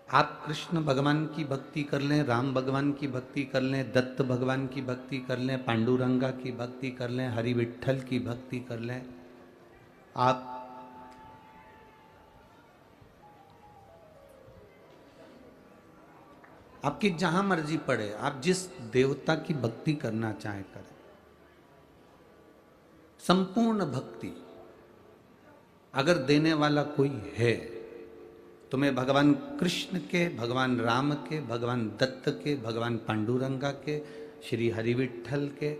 आप कृष्ण भगवान की भक्ति कर लें, राम भगवान की भक्ति कर लें, दत्त भगवान की भक्ति कर लें, पांडुरंगा की भक्ति कर लें, हरि विट्ठल की भक्ति कर लें, आप आपकी जहां मर्जी पड़े, आप जिस देवता की भक्ति करना चाहे करें। संपूर्ण भक्ति अगर देने वाला कोई है, तुम्हें भगवान कृष्ण के, भगवान राम के, भगवान दत्त के, भगवान पांडुरंगा के, श्री हरि विट्ठल के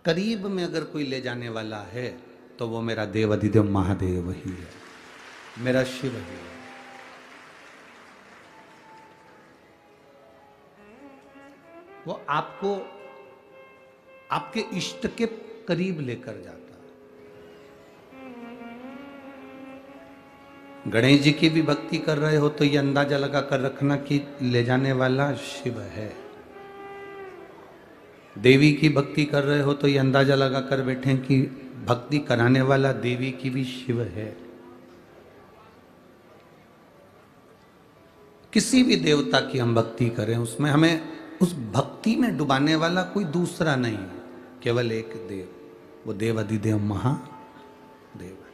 करीब में अगर कोई ले जाने वाला है, तो वो मेरा देवाधिदेव महादेव ही है, मेरा शिव ही है। वो आपको आपके इष्ट के करीब लेकर जाता है। गणेश जी की भी भक्ति कर रहे हो तो ये अंदाजा लगा कर रखना कि ले जाने वाला शिव है। देवी की भक्ति कर रहे हो तो ये अंदाजा लगा कर बैठे कि भक्ति कराने वाला देवी की भी शिव है। किसी भी देवता की हम भक्ति करें, उसमें हमें उस भक्ति में डुबाने वाला कोई दूसरा नहीं, केवल एक देव, वो देव अधिदेव महादेव है,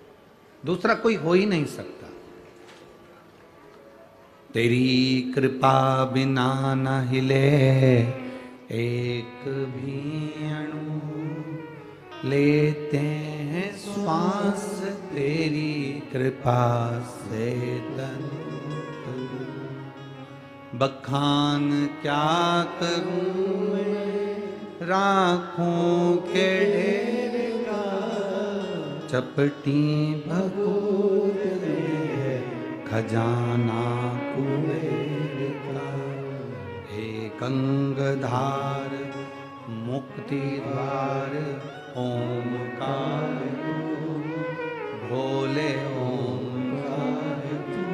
दूसरा कोई हो ही नहीं सकता। तेरी कृपा बिना न हिले एक भी अणु, लेते हैं श्वास तेरी कृपा से तनु। बखान क्या करूं मैं राखों के ढेर का, चपटी भगोत है खजाना कुबेर का। हे गंगाधार मुक्ति द्वार ओमकार तू, भोले ओमकार तू,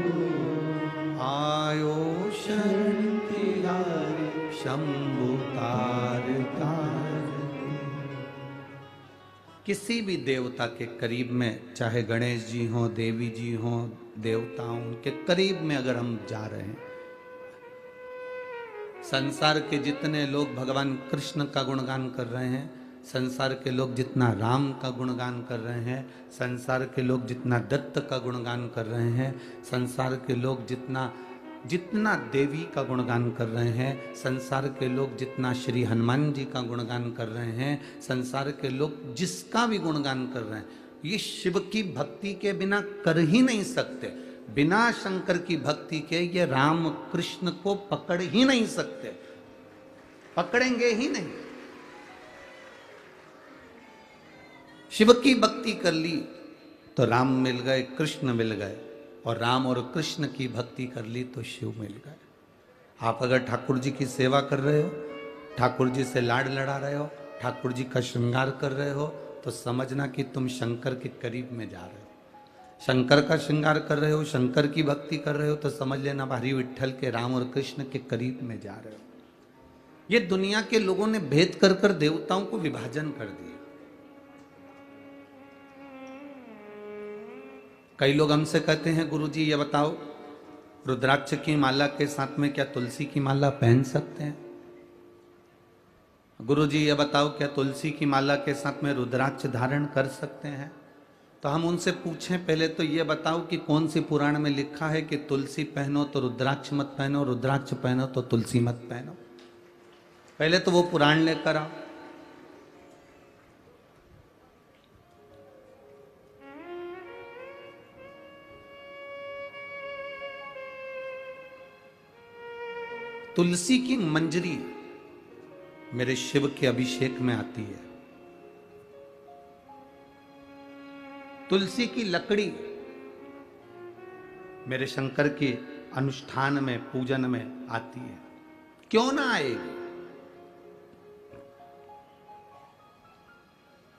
आयो शरण तिहारी शंभु तार तार। किसी भी देवता के करीब में, चाहे गणेश जी हों, देवी जी हों, देवताओं के करीब में अगर हम जा रहे हैं, संसार के जितने लोग भगवान कृष्ण का गुणगान कर रहे हैं, संसार के लोग जितना राम का गुणगान कर रहे हैं, संसार के लोग जितना दत्त का गुणगान कर रहे हैं, संसार के लोग जितना देवी का गुणगान कर रहे हैं, संसार के लोग जितना श्री हनुमान जी का गुणगान कर रहे हैं, संसार के लोग जिसका भी गुणगान कर रहे हैं, ये शिव की भक्ति के बिना कर ही नहीं सकते। बिना शंकर की भक्ति के ये राम कृष्ण को पकड़ ही नहीं सकते, पकड़ेंगे ही नहीं। शिव की भक्ति कर ली तो राम मिल गए, कृष्ण मिल गए, और राम और कृष्ण की भक्ति कर ली तो शिव मिल गए। आप अगर ठाकुर जी की सेवा कर रहे हो, ठाकुर जी से लाड लड़ा रहे हो, ठाकुर जी का श्रृंगार कर रहे हो, तो समझना कि तुम शंकर के करीब में जा रहे हो। शंकर का श्रृंगार कर रहे हो, शंकर की भक्ति कर रहे हो, तो समझ लेना हरि विट्ठल के, राम और कृष्ण के करीब में जा रहे हो। ये दुनिया के लोगों ने भेद कर कर देवताओं को विभाजन कर दिया। कई लोग हमसे कहते हैं, गुरुजी ये बताओ, रुद्राक्ष की माला के साथ में क्या तुलसी की माला पहन सकते हैं? गुरुजी ये बताओ, क्या तुलसी की माला के साथ में रुद्राक्ष धारण कर सकते हैं? तो हम उनसे पूछें, पहले तो ये बताओ कि कौन सी पुराण में लिखा है कि तुलसी पहनो तो रुद्राक्ष मत पहनो, रुद्राक्ष पहनो तो तुलसी मत पहनो। पहले तो वो पुराण लेकर आओ। तुलसी की मंजरी मेरे शिव के अभिषेक में आती है, तुलसी की लकड़ी मेरे शंकर के अनुष्ठान में, पूजन में आती है, क्यों ना आएगी?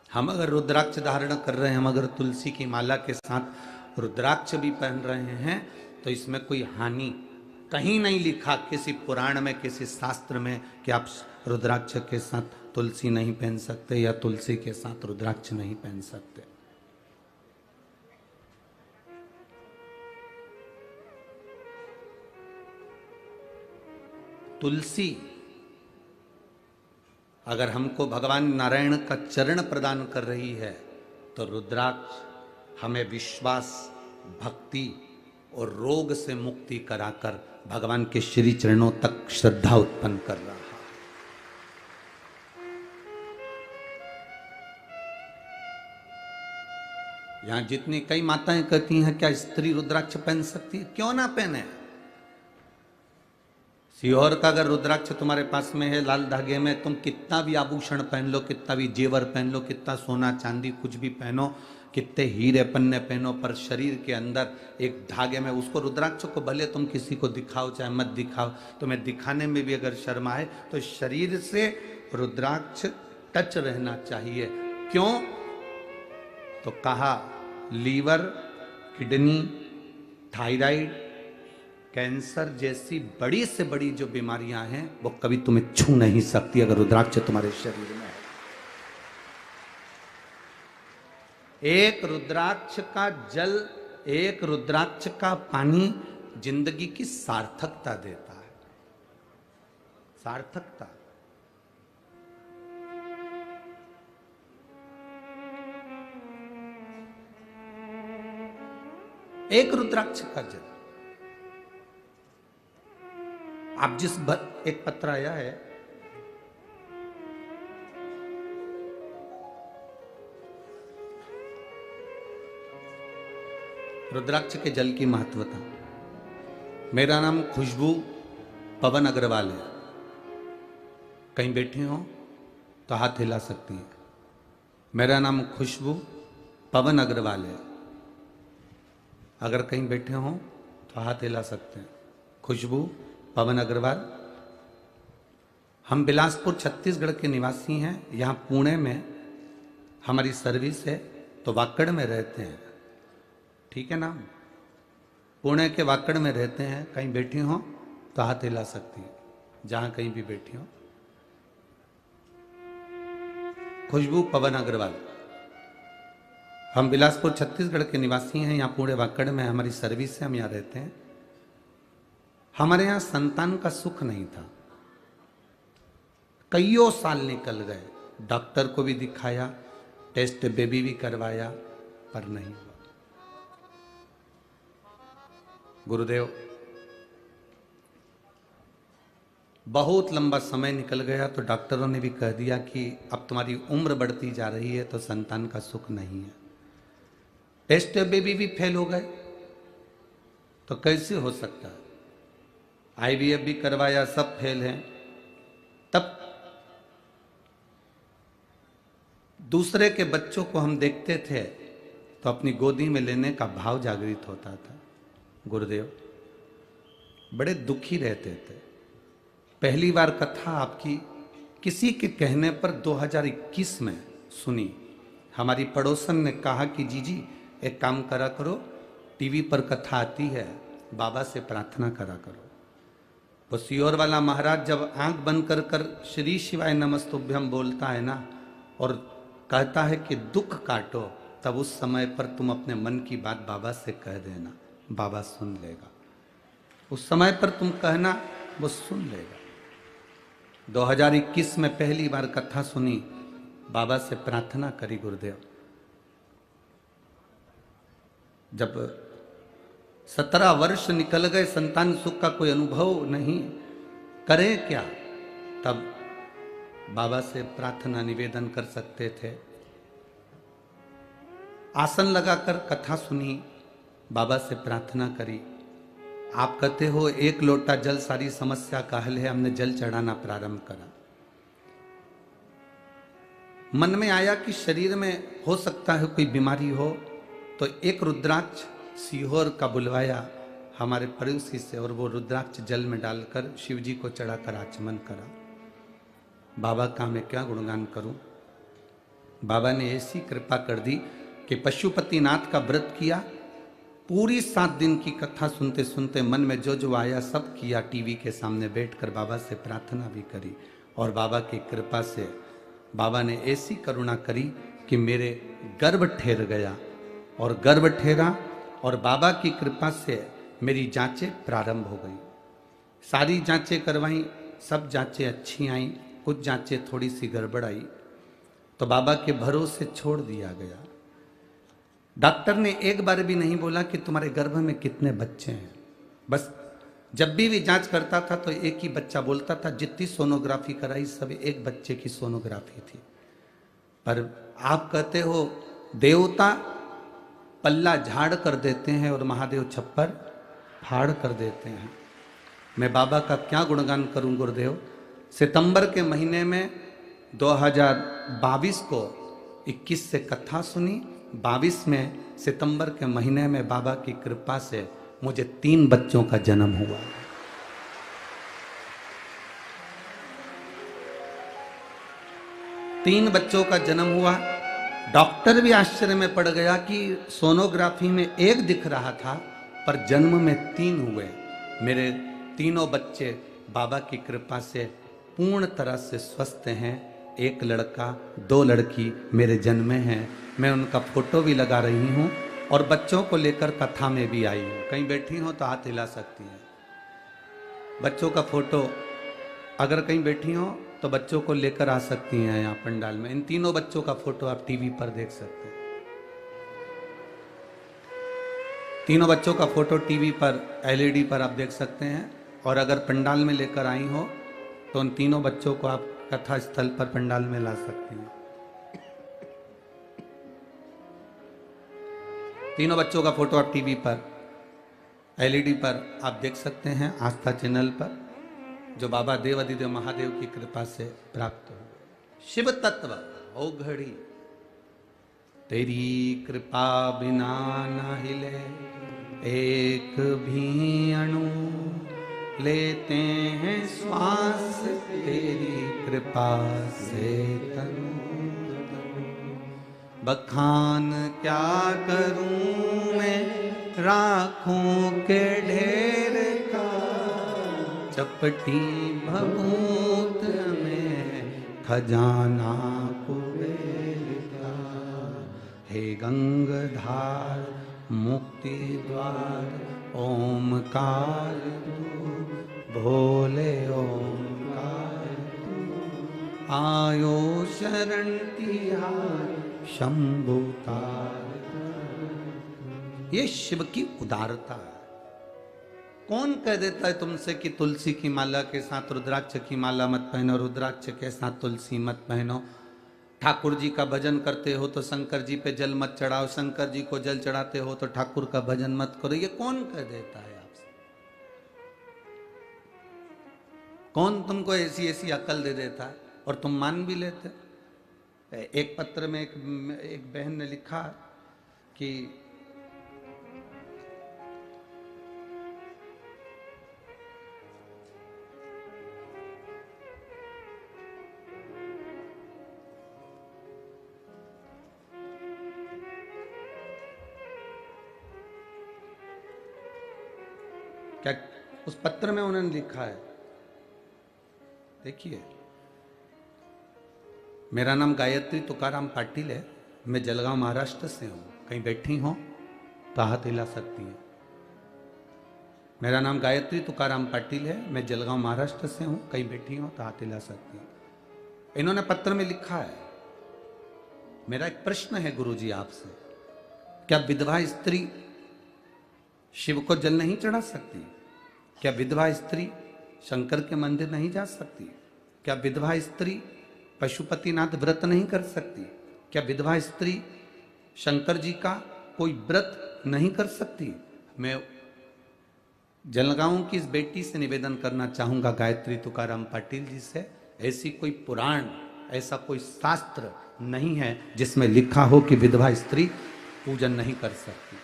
हम अगर रुद्राक्ष धारण कर रहे हैं, हम अगर तुलसी की माला के साथ रुद्राक्ष भी पहन रहे हैं, तो इसमें कोई हानि कहीं नहीं लिखा किसी पुराण में, किसी शास्त्र में कि आप रुद्राक्ष के साथ तुलसी नहीं पहन सकते या तुलसी के साथ रुद्राक्ष नहीं पहन सकते। तुलसी अगर हमको भगवान नारायण का चरण प्रदान कर रही है, तो रुद्राक्ष हमें विश्वास, भक्ति और रोग से मुक्ति कराकर भगवान के श्री चरणों तक श्रद्धा उत्पन्न कर रहा है। यहां जितनी कई माताएं कहती हैं क्या स्त्री रुद्राक्ष पहन सकती है? क्यों ना पहने। सीहोर का अगर रुद्राक्ष तुम्हारे पास में है लाल धागे में, तुम कितना भी आभूषण पहन लो, कितना भी जेवर पहन लो, कितना सोना चांदी कुछ भी पहनो, कितने हीरे पन्ने पहनो, पर शरीर के अंदर एक धागे में उसको, रुद्राक्ष को भले तुम किसी को दिखाओ चाहे मत दिखाओ, तुम्हें दिखाने में भी अगर शर्म आए तो शरीर से रुद्राक्ष टच रहना चाहिए। क्यों? तो कहा लीवर, किडनी, थायराइड, कैंसर जैसी बड़ी से बड़ी जो बीमारियां हैं वो कभी तुम्हें छू नहीं सकती अगर रुद्राक्ष तुम्हारे शरीर में है। एक रुद्राक्ष का जल, एक रुद्राक्ष का पानी जिंदगी की सार्थकता देता है। सार्थकता। एक रुद्राक्ष का जल। आप जिस एक पत्र आया है, रुद्राक्ष के जल की महत्वता। मेरा नाम खुशबू पवन अग्रवाल है। कहीं बैठे हो तो हाथ हिला सकती है। मेरा नाम खुशबू पवन अग्रवाल है। अगर कहीं बैठे हो तो हाथ हिला सकते हैं। खुशबू पवन अग्रवाल। हम बिलासपुर छत्तीसगढ़ के निवासी हैं। यहाँ पुणे में हमारी सर्विस है, तो वाकड़ में रहते हैं। ठीक है ना? पुणे के वाकड़ में रहते हैं। कहीं बैठी हो तो हाथ हिला सकती है, जहाँ कहीं भी बैठी हो। खुशबू पवन अग्रवाल। हम बिलासपुर छत्तीसगढ़ के निवासी हैं। यहाँ पुणे वाकड़ में हमारी सर्विस है, हम यहाँ रहते हैं। हमारे यहाँ संतान का सुख नहीं था। कईयों साल निकल गए, डॉक्टर को भी दिखाया, टेस्ट बेबी भी करवाया, पर नहीं हुआ। गुरुदेव, बहुत लंबा समय निकल गया तो डॉक्टरों ने भी कह दिया कि अब तुम्हारी उम्र बढ़ती जा रही है तो संतान का सुख नहीं है। टेस्ट बेबी भी फेल हो गए, तो कैसे हो सकता है? आईवीएफ भी करवाया, सब फेल हैं। तब दूसरे के बच्चों को हम देखते थे तो अपनी गोदी में लेने का भाव जागृत होता था। गुरुदेव, बड़े दुखी रहते थे। पहली बार कथा आपकी किसी के कहने पर 2021 में सुनी। हमारी पड़ोसन ने कहा कि जीजी एक काम करा करो, टीवी पर कथा आती है, बाबा से प्रार्थना करा करो। वो सीहोर वाला महाराज जब आंख बंद कर कर श्री शिवाय नमस्तुभ्यम बोलता है ना, और कहता है कि दुख काटो, तब उस समय पर तुम अपने मन की बात बाबा से कह देना, बाबा सुन लेगा। उस समय पर तुम कहना, वो सुन लेगा। 2021 में पहली बार कथा सुनी, बाबा से प्रार्थना करी। गुरुदेव, जब 17 वर्ष निकल गए, संतान सुख का कोई अनुभव नहीं, करे क्या? तब बाबा से प्रार्थना निवेदन कर सकते थे। आसन लगाकर कथा सुनी, बाबा से प्रार्थना करी। आप कहते हो एक लोटा जल सारी समस्या का हल है। हमने जल चढ़ाना प्रारंभ करा। मन में आया कि शरीर में हो सकता है कोई बीमारी हो, तो एक रुद्राक्ष सीहोर का बुलवाया हमारे पड़ोसी से, और वो रुद्राक्ष जल में डालकर शिव जी को चढ़ाकर आचमन करा। बाबा का मैं क्या गुणगान करूं। बाबा ने ऐसी कृपा कर दी कि पशुपतिनाथ का व्रत किया। पूरी 7 दिन की कथा सुनते सुनते मन में जो जो आया सब किया। टीवी के सामने बैठकर बाबा से प्रार्थना भी करी, और बाबा की कृपा से बाबा ने ऐसी करुणा करी कि मेरे गर्भ ठहर गया, और गर्भ ठहरा, और बाबा की कृपा से मेरी जांचें प्रारंभ हो गई। सारी जांचें करवाई, सब जांचें अच्छी आई, कुछ जांचें थोड़ी सी गड़बड़ आई, तो बाबा के भरोसे छोड़ दिया गया। डॉक्टर ने एक बार भी नहीं बोला कि तुम्हारे गर्भ में कितने बच्चे हैं। बस जब भी जांच करता था तो एक ही बच्चा बोलता था, जितनी सोनोग्राफी कराई सब एक बच्चे की सोनोग्राफी थी। पर आप कहते हो देवता पल्ला झाड़ कर देते हैं और महादेव छप्पर फाड़ कर देते हैं। मैं बाबा का क्या गुणगान करूं गुरुदेव। सितंबर के महीने में 2022 को 21 से कथा सुनी, 22 में सितंबर के महीने में बाबा की कृपा से मुझे 3 बच्चों का जन्म हुआ। तीन बच्चों का जन्म हुआ। डॉक्टर भी आश्चर्य में पड़ गया कि सोनोग्राफी में एक दिख रहा था पर जन्म में 3 हुए। मेरे तीनों बच्चे बाबा की कृपा से पूर्ण तरह से स्वस्थ हैं। एक लड़का 2 लड़की मेरे जन्मे हैं। मैं उनका फोटो भी लगा रही हूँ और बच्चों को लेकर कथा में भी आई हूँ। कहीं बैठी हो तो हाथ हिला सकती हैं। बच्चों का फोटो अगर कहीं बैठी हो तो बच्चों को लेकर आ सकती हैं यहाँ पंडाल में। इन तीनों बच्चों का फोटो आप टीवी पर देख सकते हैं। तीनों बच्चों का फोटो टीवी पर एलईडी पर आप देख सकते हैं। और अगर पंडाल में लेकर आई हो तो उन तीनों बच्चों को आप कथा स्थल पर पंडाल में ला सकती हैं। तीनों बच्चों का फोटो आप टीवी पर एलईडी पर आप देख सकते हैं, आस्था चैनल पर, जो बाबा देवादिदेव महादेव की कृपा से प्राप्त हो। शिव तत्व हो घड़ी तेरी कृपा बिना न हिले, एक भी अणु लेते हैं श्वास तेरी कृपा से तनु। बखान क्या करूं मैं राखों के ढेर का, चपटी भभूत में खजाना कुबेर का। हे गंगाधार मुक्ति द्वार ओमकार तू, भोले ओमकार तू। आयो शरण तिहार शंभुतार। ये शिव की उदारता है। कौन कह देता है तुमसे कि तुलसी की माला के साथ रुद्राक्ष की माला मत पहनो, रुद्राक्ष के साथ तुलसी मत पहनो। ठाकुर जी का भजन करते हो तो शंकर जी पे जल मत चढ़ाओ, शंकर जी को जल चढ़ाते हो तो ठाकुर का भजन मत करो। ये कौन कह देता है आपसे? कौन तुमको ऐसी ऐसी अकल दे देता है और तुम मान भी लेते? एक पत्र में एक बहन ने लिखा कि क्या उस पत्र में उन्होंने लिखा है, देखिए, मेरा नाम गायत्री तुकाराम पाटिल है, मैं जलगांव महाराष्ट्र से हूं। कहीं बैठी हो तो हाथ हिला सकती हैं। मेरा नाम गायत्री तुकाराम पाटिल है, मैं जलगांव महाराष्ट्र से हूं। कहीं बैठी हो तो हाथ हिला सकती हैं। इन्होंने पत्र में लिखा है, मेरा एक प्रश्न है गुरुजी आपसे, क्या विधवा स्त्री शिव को जल नहीं चढ़ा सकती? क्या विधवा स्त्री शंकर के मंदिर नहीं जा सकती? क्या विधवा स्त्री पशुपतिनाथ व्रत नहीं कर सकती? क्या विधवा स्त्री शंकर जी का कोई व्रत नहीं कर सकती? मैं जलगांव की इस बेटी से निवेदन करना चाहूंगा, गायत्री तुकाराम पाटिल जी से, ऐसी कोई पुराण, ऐसा कोई शास्त्र नहीं है जिसमें लिखा हो कि विधवा स्त्री पूजन नहीं कर सकती।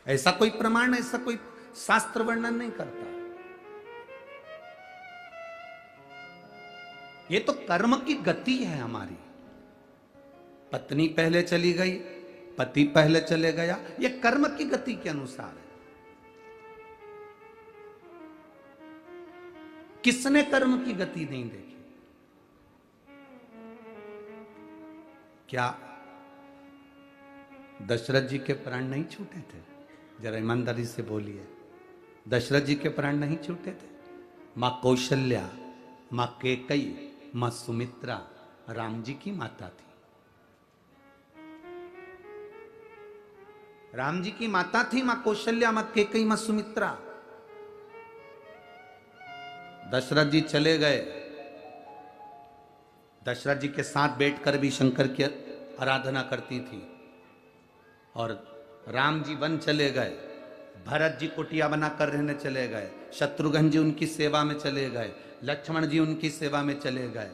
ऐसा कोई प्रमाण, ऐसा कोई शास्त्र वर्णन नहीं करता। ये तो कर्म की गति है हमारी। पत्नी पहले चली गई, पति पहले चले गया, ये कर्म की गति के अनुसार है। किसने कर्म की गति नहीं देखी? क्या दशरथ जी के प्राण नहीं छूटे थे? जरा ईमानदारी से बोलिए, दशरथ जी के प्राण नहीं छूटे थे। मां कौशल्या, मां कैकेयी, मां सुमित्रा राम जी की माता थी। राम जी की माता थी मां कौशल्या, मां कैकेयी, मां सुमित्रा। दशरथ जी चले गए। दशरथ जी के साथ बैठकर भी शंकर की आराधना करती थी। और राम जी वन चले गए, भरत जी कुटिया बनाकर रहने चले गए, शत्रुघ्न जी उनकी सेवा में चले गए, लक्ष्मण जी उनकी सेवा में चले गए।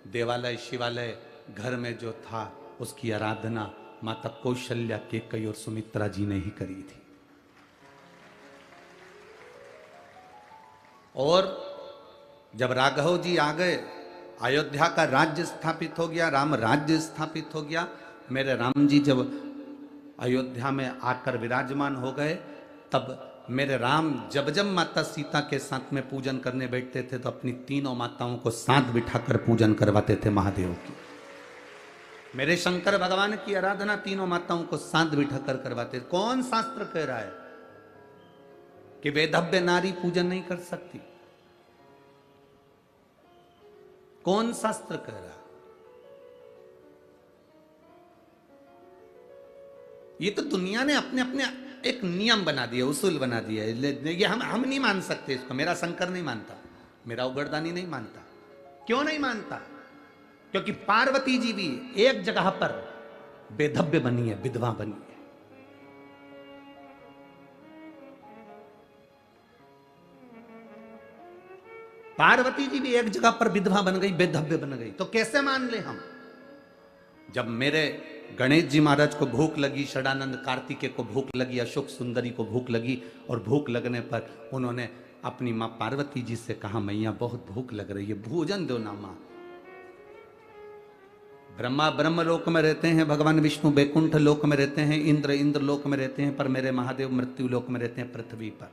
देवालय शिवालय घर में जो था उसकी आराधना माता कौशल्या, कैकेयी और सुमित्रा जी ने ही करी थी। और जब राघव जी आ गए, अयोध्या का राज्य स्थापित हो गया, राम राज्य स्थापित हो गया। मेरे राम जी जब अयोध्या में आकर विराजमान हो गए, तब मेरे राम जब जब माता सीता के साथ में पूजन करने बैठते थे तो अपनी तीनों माताओं को साथ बिठाकर पूजन करवाते थे महादेव की। मेरे शंकर भगवान की आराधना तीनों माताओं को साथ बिठाकर करवाते। कौन शास्त्र कह रहा है कि वेदव्य नारी पूजन नहीं कर सकती? कौन शास्त्र कह रहा है? ये तो दुनिया ने अपने अपने एक नियम बना दिया, उसूल बना दिया। ये हम नहीं मान सकते इसको। मेरा शंकर नहीं मानता, मेरा उगरदानी नहीं मानता। क्यों नहीं मानता? क्योंकि पार्वती जी भी एक जगह पर बेधव्य बनी है, विधवा बनी है। पार्वती जी भी एक जगह पर विधवा बन गई, बेधव्य बन गई। तो कैसे मान ले हम? जब मेरे गणेश जी महाराज को भूख लगी, षडानंद कार्तिकेय को भूख लगी, अशोक सुंदरी को भूख लगी, और भूख लगने पर उन्होंने अपनी मां पार्वती जी से कहा, मैया बहुत भूख लग रही है, भोजन दो ना मां। ब्रह्मा ब्रह्म लोक में रहते हैं, भगवान विष्णु बैकुंठ लोक में रहते हैं, इंद्र इंद्र लोक में रहते हैं, पर मेरे महादेव मृत्यु लोक में रहते हैं, पृथ्वी पर।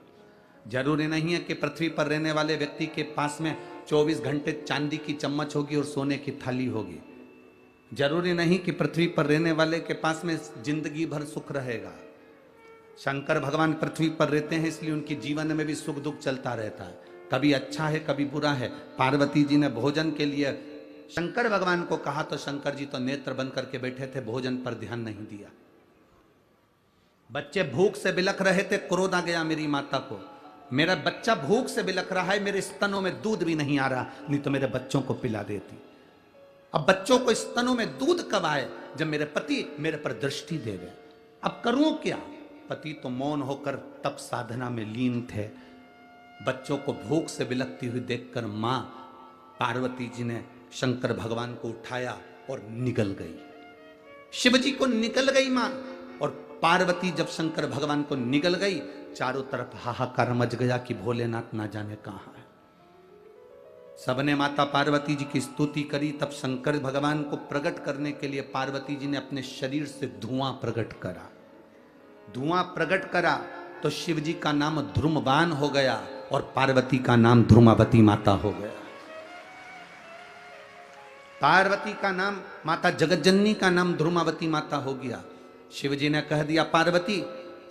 जरूरी नहीं है कि पृथ्वी पर रहने वाले व्यक्ति के पास में 24 घंटे चांदी की चम्मच होगी और सोने की थाली होगी। जरूरी नहीं कि पृथ्वी पर रहने वाले के पास में जिंदगी भर सुख रहेगा। शंकर भगवान पृथ्वी पर रहते हैं, इसलिए उनकी जीवन में भी सुख दुख चलता रहता है, कभी अच्छा है कभी बुरा है। पार्वती जी ने भोजन के लिए शंकर भगवान को कहा तो शंकर जी तो नेत्र बंद करके बैठे थे, भोजन पर ध्यान नहीं दिया। बच्चे भूख से बिलख रहे थे, क्रोध आ गया मेरी माता को, मेरा बच्चा भूख से बिलख रहा है, मेरे स्तनों में दूध भी नहीं आ रहा, नहीं तो मेरे बच्चों को पिला देती। अब बच्चों को स्तनों में दूध कब आए? जब मेरे पति मेरे पर दृष्टि दे गए। अब करूं क्या? पति तो मौन होकर तप साधना में लीन थे। बच्चों को भूख से बिलखती हुई देखकर मां पार्वती जी ने शंकर भगवान को उठाया और निगल गई। शिव जी को निगल गई मां, और पार्वती जब शंकर भगवान को निगल गई, चारों तरफ हाहाकार मच गया कि भोलेनाथ ना जाने कहां है। सबने माता पार्वती जी की स्तुति करी। तब शंकर भगवान को प्रकट करने के लिए पार्वती जी ने अपने शरीर से धुआं प्रकट करा। धुआं प्रकट करा तो शिव जी का नाम ध्रुमवान हो गया और पार्वती का नाम ध्रुमावती माता हो गया। पार्वती का नाम, माता जगज्जननी का नाम ध्रुमावती माता हो गया। शिव जी ने कह दिया, पार्वती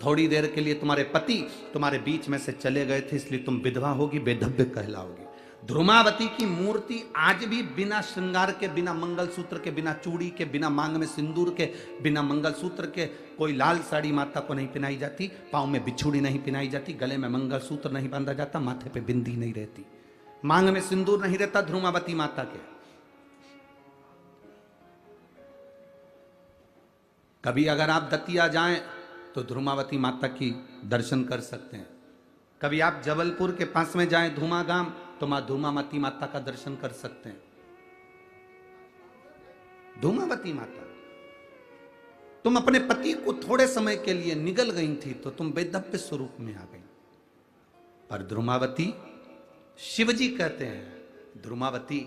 थोड़ी देर के लिए तुम्हारे पति तुम्हारे बीच में से चले गए थे, इसलिए तुम विधवा होगी, बेधव्य कहलाओगी। ध्रुमावती की मूर्ति आज भी बिना श्रृंगार के, बिना मंगलसूत्र के, बिना चूड़ी के, बिना मांग में सिंदूर के, बिना मंगलसूत्र के कोई लाल साड़ी माता को नहीं पहनाई जाती, पाँव में बिछुड़ी नहीं पहनाई जाती, गले में मंगलसूत्र नहीं बांधा जाता, माथे पे बिंदी नहीं रहती, मांग में सिंदूर नहीं रहता ध्रुमावती माता के। कभी अगर आप दतिया जाएं तो ध्रुमावती माता की दर्शन कर सकते हैं। कभी आप जबलपुर के पास में जाएं धूमा गांव तो मां धूमावती माता का दर्शन कर सकते हैं। धूमावती माता, तुम अपने पति को थोड़े समय के लिए निगल गई थी तो तुम बेधव्य स्वरूप में आ गई। पर ध्रुमावती, शिवजी कहते हैं, ध्रुमावती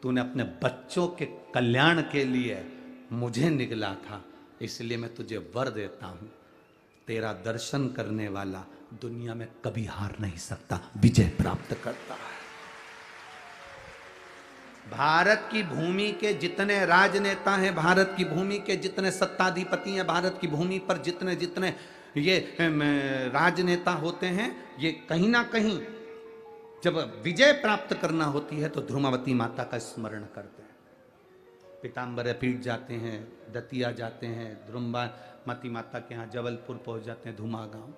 तूने अपने बच्चों के कल्याण के लिए मुझे निगला था, इसलिए मैं तुझे वर देता हूं, तेरा दर्शन करने वाला दुनिया में कभी हार नहीं सकता, विजय प्राप्त करता है। भारत की भूमि के जितने राजनेता हैं, भारत की भूमि के जितने सत्ताधिपति हैं, भारत की भूमि पर जितने जितने ये राजनेता होते हैं, ये कहीं ना कहीं जब विजय प्राप्त करना होती है तो ध्रुमावती माता का स्मरण करते हैं। पीताम्बर पीठ जाते हैं, दतिया जाते हैं, ध्रुमावती माता के यहाँ जबलपुर पहुंच जाते हैं, धुमा गांव।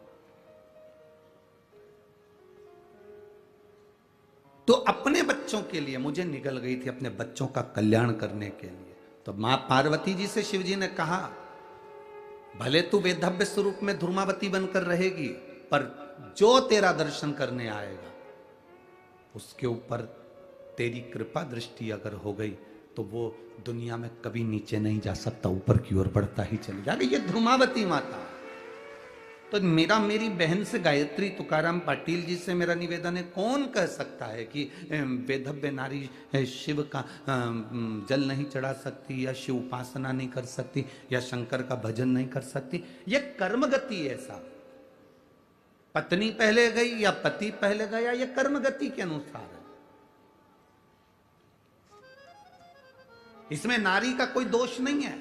तो अपने बच्चों के लिए मुझे निकल गई थी, अपने बच्चों का कल्याण करने के लिए। तो मां पार्वती जी से शिव जी ने कहा, भले तू वेदव्य स्वरूप में ध्रुमावती बनकर रहेगी, पर जो तेरा दर्शन करने आएगा उसके ऊपर तेरी कृपा दृष्टि अगर हो गई तो वो दुनिया में कभी नीचे नहीं जा सकता, ऊपर की ओर बढ़ता ही चले जाएगा। ये ध्रुमावती माता। तो मेरी बहन से गायत्री तुकाराम पाटिल जी से मेरा निवेदन है, कौन कह सकता है कि वेदव्य नारी शिव का जल नहीं चढ़ा सकती, या शिव उपासना नहीं कर सकती, या शंकर का भजन नहीं कर सकती? ये कर्मगति है साहब। पत्नी पहले गई या पति पहले गया, ये कर्मगति के अनुसार है। इसमें नारी का कोई दोष नहीं है।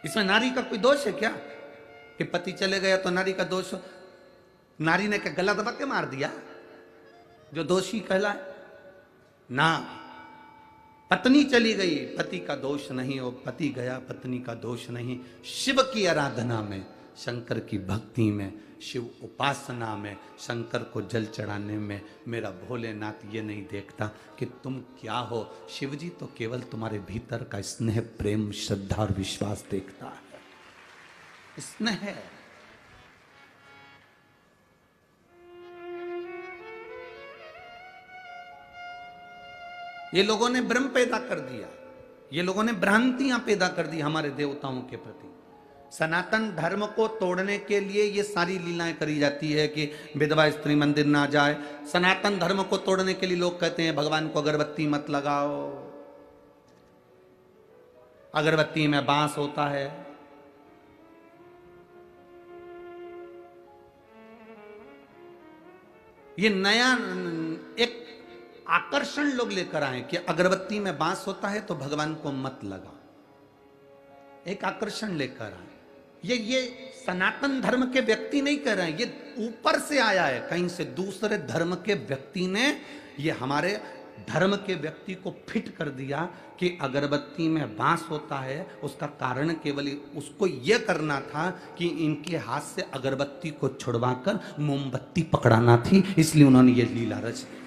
इसमें नारी का कोई दोष है क्या कि पति चले गया तो नारी का दोष? नारी ने क्या गला दबा के मार दिया जो दोषी कहलाए? ना, पत्नी चली गई, पति का दोष नहीं, हो पति गया, पत्नी का दोष नहीं। शिव की आराधना में, शंकर की भक्ति में, शिव उपासना में, शंकर को जल चढ़ाने में मेरा भोलेनाथ ये नहीं देखता कि तुम क्या हो। शिव जी तो केवल तुम्हारे भीतर का स्नेह, प्रेम, श्रद्धा और विश्वास देखता है। स्नेह है। ये लोगों ने भ्रम पैदा कर दिया, ये लोगों ने भ्रांतियां पैदा कर दी हमारे देवताओं के प्रति। सनातन धर्म को तोड़ने के लिए ये सारी लीलाएं करी जाती है कि विधवा स्त्री मंदिर ना जाए। सनातन धर्म को तोड़ने के लिए लोग कहते हैं भगवान को अगरबत्ती मत लगाओ, अगरबत्ती में बांस होता है। ये नया एक आकर्षण लोग लेकर आए कि अगरबत्ती में बांस होता है तो भगवान को मत लगा। एक आकर्षण लेकर आए। ये सनातन धर्म के व्यक्ति नहीं कर रहे हैं, ये ऊपर से आया है, कहीं से दूसरे धर्म के व्यक्ति ने ये हमारे धर्म के व्यक्ति को फिट कर दिया कि अगरबत्ती में बांस होता है। उसका कारण केवल उसको यह करना था कि इनके हाथ से अगरबत्ती को छुड़वाकर मोमबत्ती पकड़ाना थी, इसलिए उन्होंने ये लीला रच दी।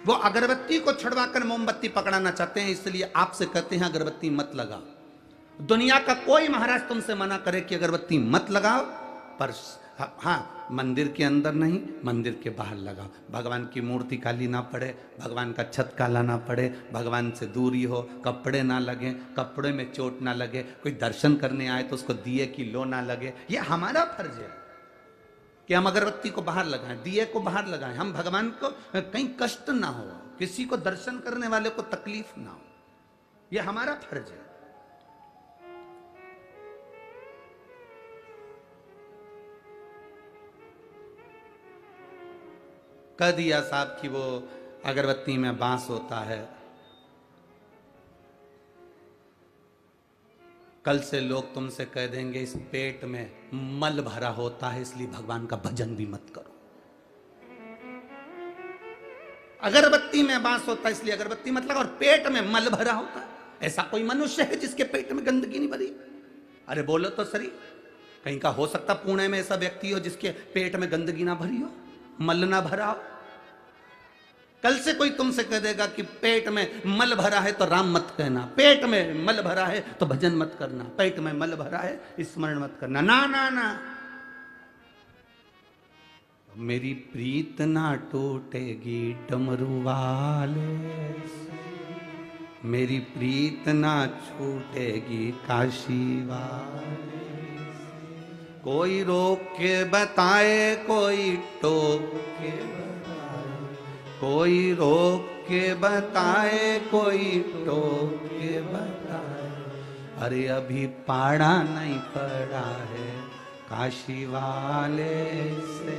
वो अगरबत्ती को छुड़वाकर मोमबत्ती पकड़ाना चाहते हैं, इसलिए आपसे कहते हैं अगरबत्ती मत लगाओ। दुनिया का कोई महाराज तुमसे मना करे कि अगरबत्ती मत लगाओ, पर हाँ, मंदिर के अंदर नहीं, मंदिर के बाहर लगाओ। भगवान की मूर्ति काली ना पड़े, भगवान का छत काला ना पड़े, भगवान से दूरी हो, कपड़े ना लगे, कपड़े में चोट ना लगे, कोई दर्शन करने आए तो उसको दिए की लो ना लगे। ये हमारा फर्ज है कि हम अगरबत्ती को बाहर लगाएं, दिए को बाहर लगाएं। हम भगवान को कहीं कष्ट ना हो, किसी को दर्शन करने वाले को तकलीफ ना हो, ये हमारा फर्ज है। कह दिया साहब कि वो अगरबत्ती में बांस होता है, कल से लोग तुमसे कह देंगे इस पेट में मल भरा होता है, इसलिए भगवान का भजन भी मत करो। अगरबत्ती में बांस होता है इसलिए अगरबत्ती मत लगा, और पेट में मल भरा होता है। ऐसा कोई मनुष्य है जिसके पेट में गंदगी नहीं भरी? अरे बोलो तो सही, कहीं का हो सकता पुणे में ऐसा व्यक्ति हो जिसके पेट में गंदगी ना भरी हो, मल ना भरा हो? कल से कोई तुमसे कह देगा कि पेट में मल भरा है तो राम मत कहना, पेट में मल भरा है तो भजन मत करना, पेट में मल भरा है स्मरण मत करना। ना ना ना, मेरी प्रीत ना टूटेगी डमरू वाले से, मेरी प्रीत ना छूटेगी काशी वाले से। कोई रोक के बताए, कोई टोक के बताए, कोई रोक के बताए, कोई टोक के बताए। अरे अभी पाड़ा नहीं पड़ा है काशी वाले से,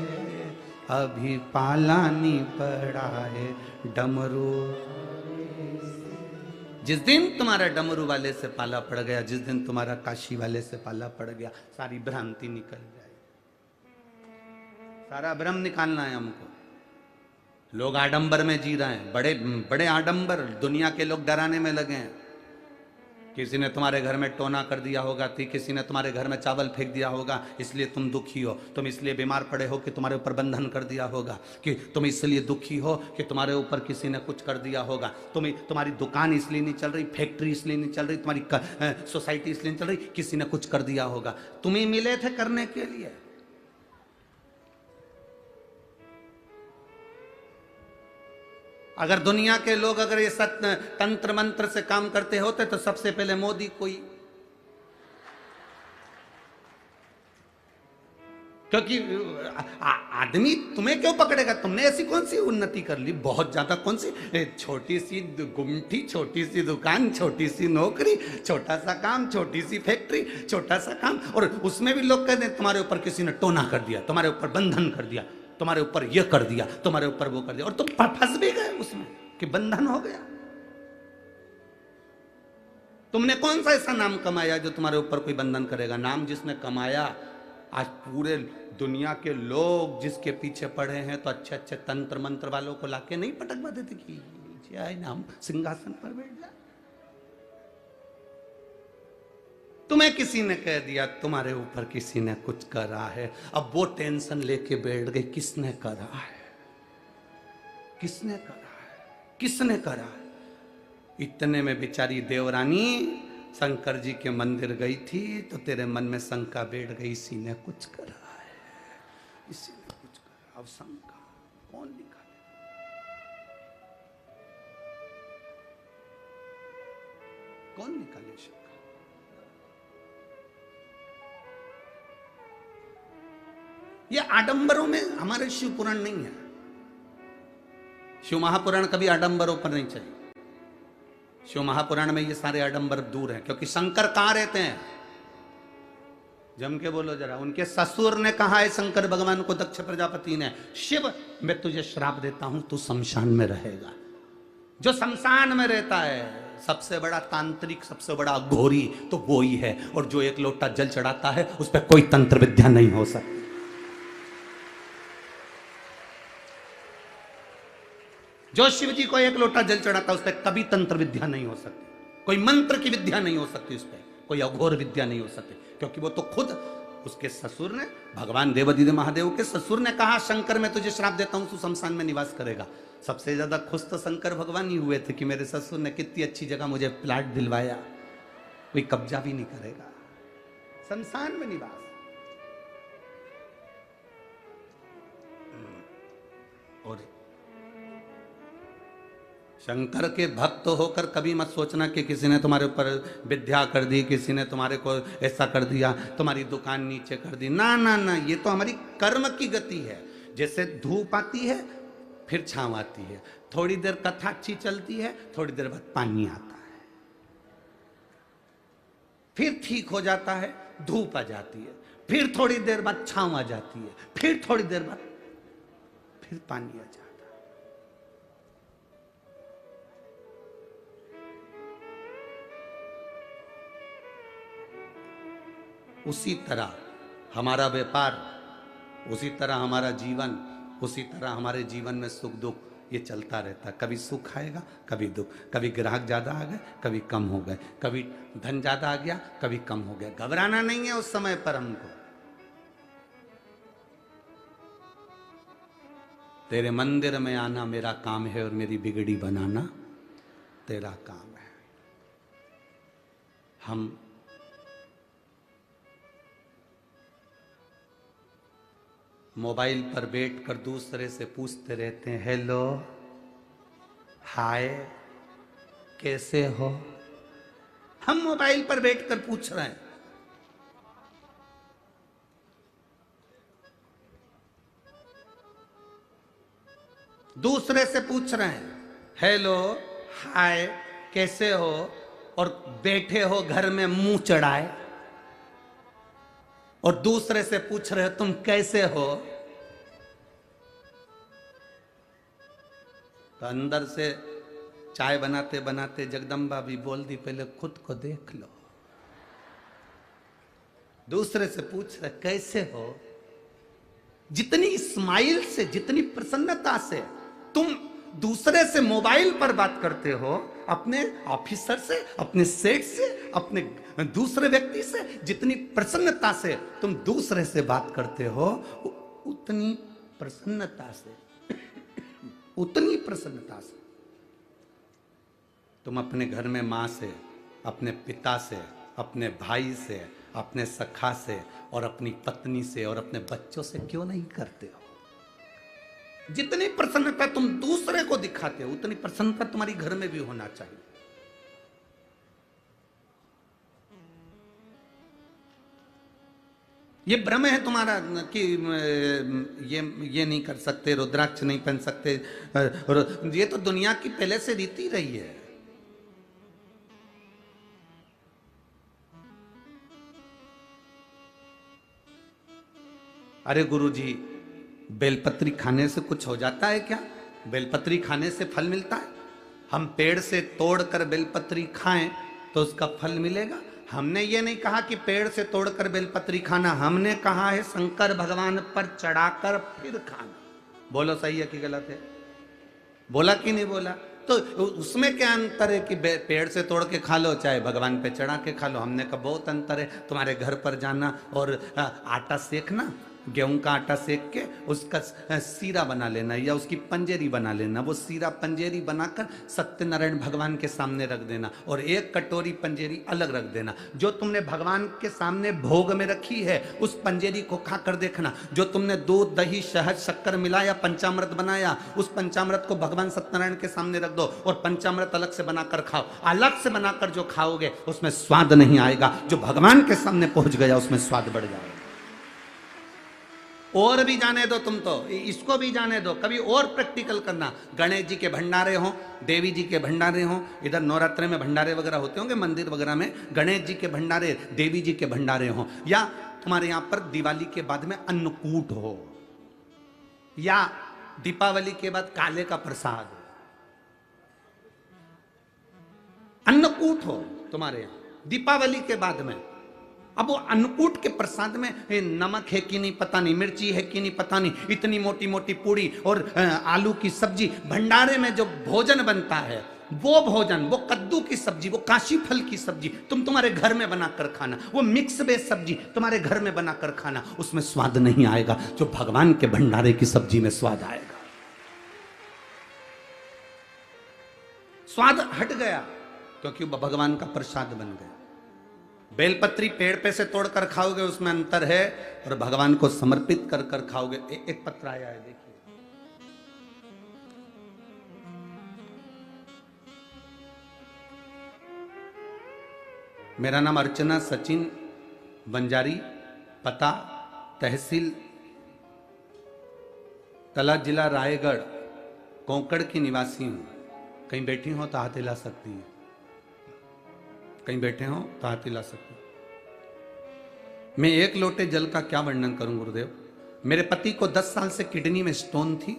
अभी पाला नहीं पड़ा है डमरू से। जिस दिन तुम्हारा डमरू वाले से पाला पड़ गया, जिस दिन तुम्हारा काशी वाले से पाला पड़ गया, सारी भ्रांति निकल जाए, सारा भ्रम निकालना है हमको। लोग आडंबर में जी रहे हैं, बड़े बड़े आडंबर, दुनिया के लोग डराने में लगे हैं। किसी ने तुम्हारे घर में टोना कर दिया होगा, किसी ने तुम्हारे घर में चावल फेंक दिया होगा, इसलिए तुम दुखी हो। तुम इसलिए बीमार पड़े हो कि तुम्हारे ऊपर बंधन कर दिया होगा, कि तुम इसलिए दुखी हो कि तुम्हारे ऊपर किसी ने कुछ कर दिया होगा। तुम्हारी दुकान इसलिए नहीं चल रही, फैक्ट्री इसलिए नहीं चल रही, तुम्हारी सोसाइटी इसलिए नहीं चल रही, किसी ने कुछ कर दिया होगा। तुम्हें मिले थे करने के लिए। अगर दुनिया के लोग अगर ये तंत्र मंत्र से काम करते होते तो सबसे पहले मोदी कोई, क्योंकि आदमी तुम्हें क्यों पकड़ेगा? तुमने ऐसी कौन सी उन्नति कर ली? बहुत ज्यादा कौन सी? छोटी सी गुमठी, छोटी सी दुकान, छोटी सी नौकरी, छोटा सा काम, छोटी सी फैक्ट्री, छोटा सा काम, और उसमें भी लोग कहते हैं तुम्हारे ऊपर किसी ने टोना कर दिया, तुम्हारे ऊपर बंधन कर दिया, तुम्हारे ऊपर यह कर दिया, तुम्हारे ऊपर वो कर दिया, और तुम फंस भी गए उसमें कि बंधन हो गया। तुमने कौन सा ऐसा नाम कमाया जो तुम्हारे ऊपर कोई बंधन करेगा? नाम जिसने कमाया, आज पूरे दुनिया के लोग जिसके पीछे पड़े हैं, तो अच्छे अच्छे तंत्र मंत्र वालों को लाके नहीं पटकवा देते कि आए नाम सिंहासन पर बैठ जा। तुम्हें किसी ने कह दिया, तुम्हारे ऊपर किसी ने कुछ करा है, अब वो टेंशन लेके बैठ गए, किसने करा है, किसने करा है, किसने करा है? इतने में बेचारी देवरानी शंकर जी के मंदिर गई थी, तो तेरे मन में शंका बैठ गई, इसी ने कुछ करा है, इसी ने कुछ करा। अब शंका कौन निकाले, कौन निकाले शंका? ये आडंबरों में हमारे शिव पुराण नहीं है। शिव महापुराण कभी आडंबरों पर नहीं चले। शिव महापुराण में ये सारे आडंबर दूर हैं, क्योंकि शंकर कहां रहते हैं? जम के बोलो जरा। उनके ससुर ने कहा है शंकर भगवान को, दक्ष प्रजापति ने, शिव मैं तुझे श्राप देता हूं, तू शमशान में रहेगा। जो शमशान में रहता है सबसे बड़ा तांत्रिक, सबसे बड़ा घोरी तो वो ही है, और जो एक लोटा जल चढ़ाता है उस पर कोई तंत्र विद्या नहीं हो सकती। जो शिव जी को एक लोटा जल चढ़ाता है उस पर कभी तंत्र विद्या नहीं हो सकती, कोई मंत्र की विद्या नहीं हो सकती उस पर, कोई अघोर विद्या नहीं हो सकती, क्योंकि वो तो खुद उसके ससुर ने, भगवान देवादिदेव महादेव के ससुर ने कहा शंकर मैं तुझे श्राप देता हूं, तू शमशान में निवास करेगा। सबसे ज्यादा खुश तो शंकर भगवान ही हुए थे कि मेरे ससुर ने कितनी अच्छी जगह मुझे प्लाट दिलवाया, कोई कब्जा भी नहीं करेगा, शमशान में निवास। और शंकर के भक्त होकर कभी मत सोचना कि किसी ने तुम्हारे ऊपर विद्या कर दी, किसी ने तुम्हारे को ऐसा कर दिया, तुम्हारी दुकान नीचे कर दी। ना ना ना, ये तो हमारी कर्म की गति है। जैसे धूप आती है फिर छांव आती है, थोड़ी देर कथा अच्छी चलती है, थोड़ी देर बाद पानी आता है, फिर ठीक हो जाता है, धूप आ जाती है, फिर थोड़ी देर बाद छांव आ जाती है, फिर थोड़ी देर बाद फिर पानी आ जाता है। उसी तरह हमारा व्यापार, उसी तरह हमारा जीवन, उसी तरह हमारे जीवन में सुख दुख ये चलता रहता है। कभी सुख आएगा, कभी दुख, कभी ग्राहक ज्यादा आ गए, कभी कम हो गए, कभी धन ज्यादा आ गया, कभी कम हो गया। घबराना नहीं है उस समय पर हमको। तेरे मंदिर में आना मेरा काम है और मेरी बिगड़ी बनाना तेरा काम है। हम मोबाइल पर बैठकर दूसरे से पूछते रहते हैं, हेलो, हाय, कैसे हो? हम मोबाइल पर बैठकर पूछ रहे हैं। दूसरे से पूछ रहे हैं, हेलो, हाय, कैसे हो, और बैठे हो घर में मुंह चढ़ाए, और दूसरे से पूछ रहे हो तुम कैसे हो। तो अंदर से चाय बनाते बनाते जगदम्बा भी बोल दी, पहले खुद को देख लो। दूसरे से पूछ रहे कैसे हो। जितनी स्माइल से, जितनी प्रसन्नता से तुम दूसरे से मोबाइल पर बात करते हो, अपने ऑफिसर से, अपने सेठ से, अपने दूसरे व्यक्ति से, जितनी प्रसन्नता से तुम दूसरे से बात करते हो, उतनी प्रसन्नता से उतनी प्रसन्नता से तुम अपने घर में मां से, अपने पिता से, अपने भाई से, अपने सखा से और अपनी पत्नी से और अपने बच्चों से क्यों नहीं करते हो? जितनी प्रसन्नता तुम दूसरे को दिखाते हो, उतनी प्रसन्नता तुम्हारी घर में भी होना चाहिए। ये भ्रम है तुम्हारा कि ये नहीं कर सकते, रुद्राक्ष नहीं पहन सकते, ये तो दुनिया की पहले से रीति रही है। अरे गुरुजी, बेलपत्री खाने से कुछ हो जाता है क्या? बेलपत्री खाने से फल मिलता है? हम पेड़ से तोड़कर बेलपत्री खाएं तो उसका फल मिलेगा? हमने ये नहीं कहा कि पेड़ से तोड़कर बेलपत्री खाना, हमने कहा है शंकर भगवान पर चढ़ाकर फिर खाना। बोलो सही है कि गलत है? बोला कि नहीं बोला? तो उसमें क्या अंतर है कि पेड़ से तोड़ के खा लो चाहे भगवान पे चढ़ा के खा लो? हमने कहा बहुत अंतर है। तुम्हारे घर पर जाना और आटा सेकना, गेहूं का आटा सेक के उसका सीरा बना लेना या उसकी पंजेरी बना लेना, वो सीरा पंजेरी बनाकर सत्यनारायण भगवान के सामने रख देना और एक कटोरी पंजेरी अलग रख देना। जो तुमने भगवान के सामने भोग में रखी है उस पंजेरी को खाकर देखना। जो तुमने दूध, दही, शहद, शक्कर मिलाया, पंचामृत बनाया, उस पंचामृत को भगवान सत्यनारायण के सामने रख दो और पंचामृत अलग से बनाकर खाओ। अलग से बनाकर जो खाओगे उसमें स्वाद नहीं आएगा, जो भगवान के सामने पहुंच गया उसमें स्वाद बढ़ जाएगा। और भी जाने दो, तुम तो इसको भी जाने दो, कभी और प्रैक्टिकल करना। गणेश जी के भंडारे हों, देवी जी के भंडारे हों, इधर नवरात्रे में भंडारे वगैरह होते होंगे मंदिर वगैरह में, गणेश जी के भंडारे, देवी जी के भंडारे हों, या तुम्हारे यहां पर दिवाली के बाद में अन्नकूट हो, या दीपावली के बाद काले का प्रसाद, अन्नकूट हो तुम्हारे यहां दीपावली के बाद में। अब वो अन्नकूट के प्रसाद में नमक है कि नहीं पता नहीं, मिर्ची है कि नहीं पता नहीं, इतनी मोटी मोटी पूड़ी और आलू की सब्जी, भंडारे में जो भोजन बनता है वो भोजन, वो कद्दू की सब्जी, वो काशी फल की सब्जी तुम तुम्हारे घर में बनाकर खाना, वो मिक्स वेज सब्जी तुम्हारे घर में बनाकर खाना, उसमें स्वाद नहीं आएगा जो भगवान के भंडारे की सब्जी में स्वाद आएगा। स्वाद हट गया क्योंकि वो भगवान का प्रसाद बन गया। बेलपत्री पेड़ पे से तोड़कर खाओगे उसमें अंतर है, और भगवान को समर्पित कर कर खाओगे। एक पत्र आया है, देखिए। मेरा नाम अर्चना सचिन बंजारी, पता तहसील तला, जिला रायगढ़, कोंकण की निवासी हूं। कहीं बैठी हो तो हाथ हिला सकती है, कहीं बैठे हो तो हाथ हिला सकते। मैं एक लोटे जल का क्या वर्णन करूं गुरुदेव। मेरे पति को 10 साल से किडनी में स्टोन थी,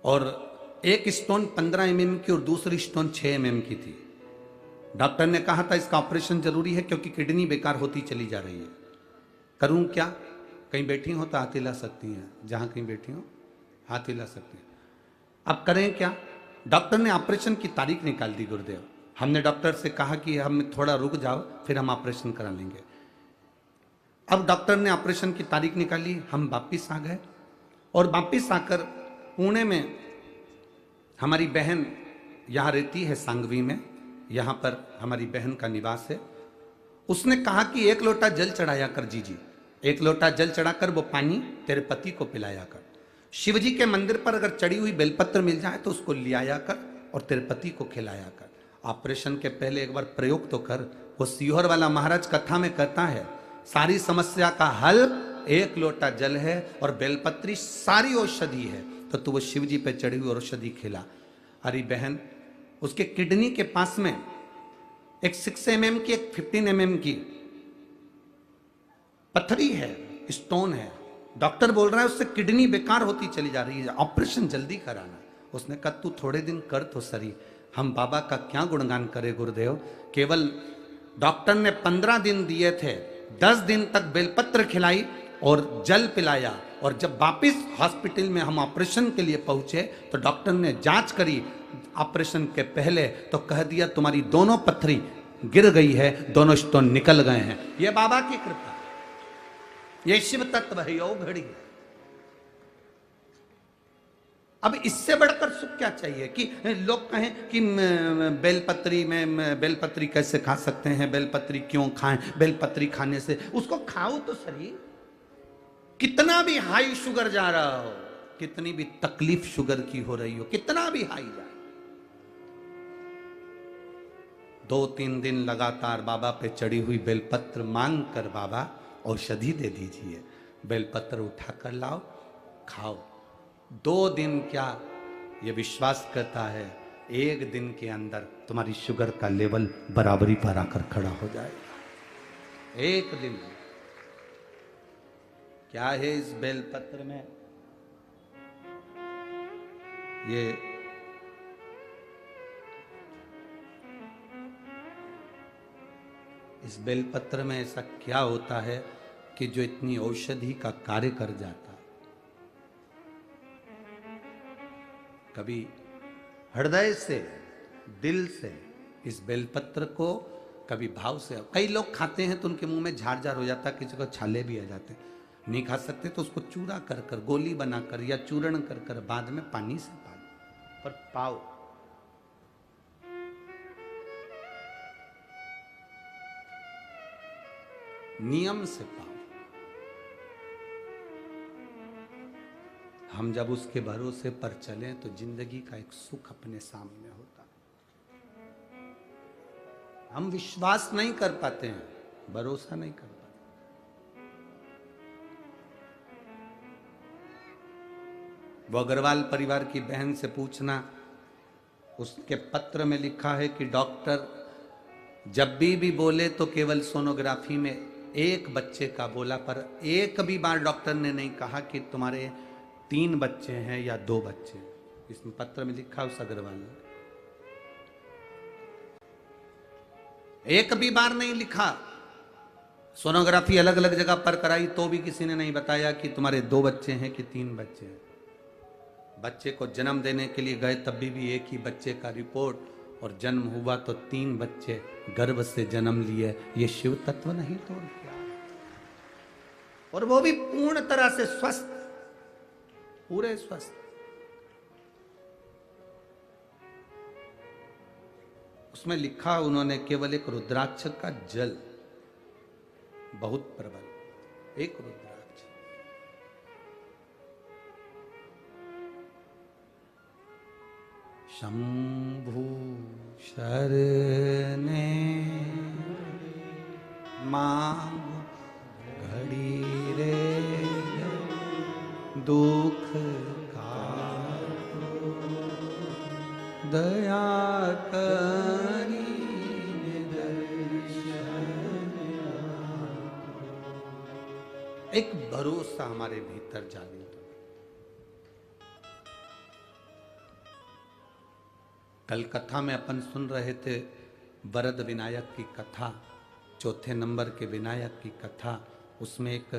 और एक स्टोन 15 mm की और दूसरी स्टोन 6 mm की थी। डॉक्टर ने कहा था इसका ऑपरेशन जरूरी है क्योंकि किडनी बेकार होती चली जा रही है। करूं क्या? कहीं बैठी हो तो हाथ हिला सकती हैं, जहां कहीं बैठी हो हाथ हिला सकती हैं। अब करें क्या? डॉक्टर ने ऑपरेशन की तारीख निकाल दी गुरुदेव। हमने डॉक्टर से कहा कि हम थोड़ा रुक जाओ, फिर हम ऑपरेशन करा लेंगे। अब डॉक्टर ने ऑपरेशन की तारीख निकाली, हम वापिस आ गए, और वापिस आकर पुणे में हमारी बहन यहाँ रहती है, सांगवी में, यहाँ पर हमारी बहन का निवास है। उसने कहा कि 1 लोटा जल चढ़ाया कर जीजी, 1 लोटा जल चढ़ाकर वो पानी तेरे पति को पिलाया कर। शिव जी के मंदिर पर अगर चढ़ी हुई बेलपत्र मिल जाए तो उसको ले आया कर और तेरे पति को खिलाया कर। ऑपरेशन के पहले एक बार प्रयोग तो कर। वो सीहोर वाला महाराज कथा में कहता है, सारी समस्या का हल 1 लोटा जल है और बेलपत्री सारी औषधि है, तो तू वो शिव जी पे चढ़ी हुई औषधि खिला। अरे बहन, उसके किडनी के पास में एक 6 mm की, एक 15 mm की पत्थरी है, स्टोन है। डॉक्टर बोल रहा है उससे किडनी बेकार होती चली जा रही है, ऑपरेशन जल्दी कराना। उसने कहा तू थोड़े दिन कर तो सही। हम बाबा का क्या गुणगान करें गुरुदेव। केवल डॉक्टर ने 15 दिन दिए थे, 10 दिन तक बेलपत्र खिलाई और जल पिलाया, और जब वापिस हॉस्पिटल में हम ऑपरेशन के लिए पहुंचे तो डॉक्टर ने जांच करी ऑपरेशन के पहले, तो कह दिया तुम्हारी दोनों पथरी गिर गई है, दोनों स्टोन निकल गए हैं। ये बाबा की कृपा, ये शिव तत्व है, यो घड़ी है। अब इससे बढ़कर सुख क्या चाहिए कि लोग कहें कि बेलपत्री में बेलपत्री कैसे खा सकते हैं, बेलपत्री क्यों खाएं, बेलपत्री खाने से उसको खाओ तो सही। कितना भी हाई शुगर जा रहा हो, कितनी भी तकलीफ शुगर की हो रही हो, कितना भी हाई जाए, 2-3 दिन लगातार बाबा पे चढ़ी हुई बेलपत्र मांग कर बाबा औषधि दे दीजिए, बेलपत्र उठाकर लाओ खाओ। 2 दिन क्या, ये विश्वास करता है 1 दिन के अंदर तुम्हारी शुगर का लेवल बराबरी पर आकर खड़ा हो जाएगा। 1 दिन। क्या है इस बेलपत्र में? ये इस बेलपत्र में ऐसा क्या होता है कि जो इतनी औषधि का कार्य कर जाता है? कभी हृदय से, दिल से इस बेलपत्र को कभी भाव से, कई लोग खाते हैं तो उनके मुंह में झाड़ झाड़ हो जाता है, किसी को छाले भी आ जाते हैं, नहीं खा सकते तो उसको चूरा कर कर, गोली बनाकर या चूर्ण कर कर बाद में पानी से पाओ, पर पाओ। नियम से पाओ। हम जब उसके भरोसे पर चलें तो जिंदगी का एक सुख अपने सामने होता है। हम विश्वास नहीं कर पाते हैं, भरोसा नहीं कर पाते। वो अग्रवाल परिवार की बहन से पूछना, उसके पत्र में लिखा है कि डॉक्टर जब भी बोले तो केवल सोनोग्राफी में 1 बच्चे का बोला, पर एक भी बार डॉक्टर ने नहीं कहा कि तुम्हारे 3 बच्चे हैं या 2 बच्चे। इसमें पत्र में लिखा उस अग्रवाल ने, एक भी बार नहीं लिखा। सोनोग्राफी अलग अलग जगह पर कराई तो भी किसी ने नहीं बताया कि तुम्हारे 2 बच्चे हैं कि 3 बच्चे हैं। बच्चे को जन्म देने के लिए गए तब भी एक ही बच्चे का रिपोर्ट, और जन्म हुआ तो 3 बच्चे गर्भ से जन्म लिए। ये शिव तत्व नहीं तो क्या? और वो भी पूर्ण तरह से स्वस्थ, पूरे स्वस्थ। उसमें लिखा उन्होंने केवल एक रुद्राक्ष का जल, बहुत प्रबल एक रुद्राक्ष। शंभु शरणे मां घड़ी रे दुख का दया करी एक भरोसा हमारे भीतर जागृत। कल कथा में अपन सुन रहे थे वरद विनायक की कथा, 4थे नंबर के विनायक की कथा। उसमें एक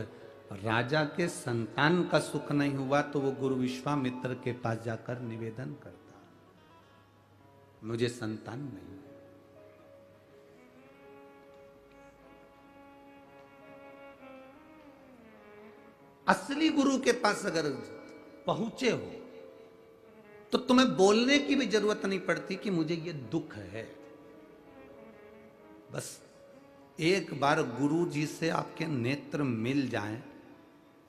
राजा के संतान का सुख नहीं हुआ तो वो गुरु विश्वामित्र के पास जाकर निवेदन करता, मुझे संतान नहीं। असली गुरु के पास अगर पहुंचे हो तो तुम्हें बोलने की भी जरूरत नहीं पड़ती कि मुझे ये दुख है। बस एक बार गुरु जी से आपके नेत्र मिल जाएं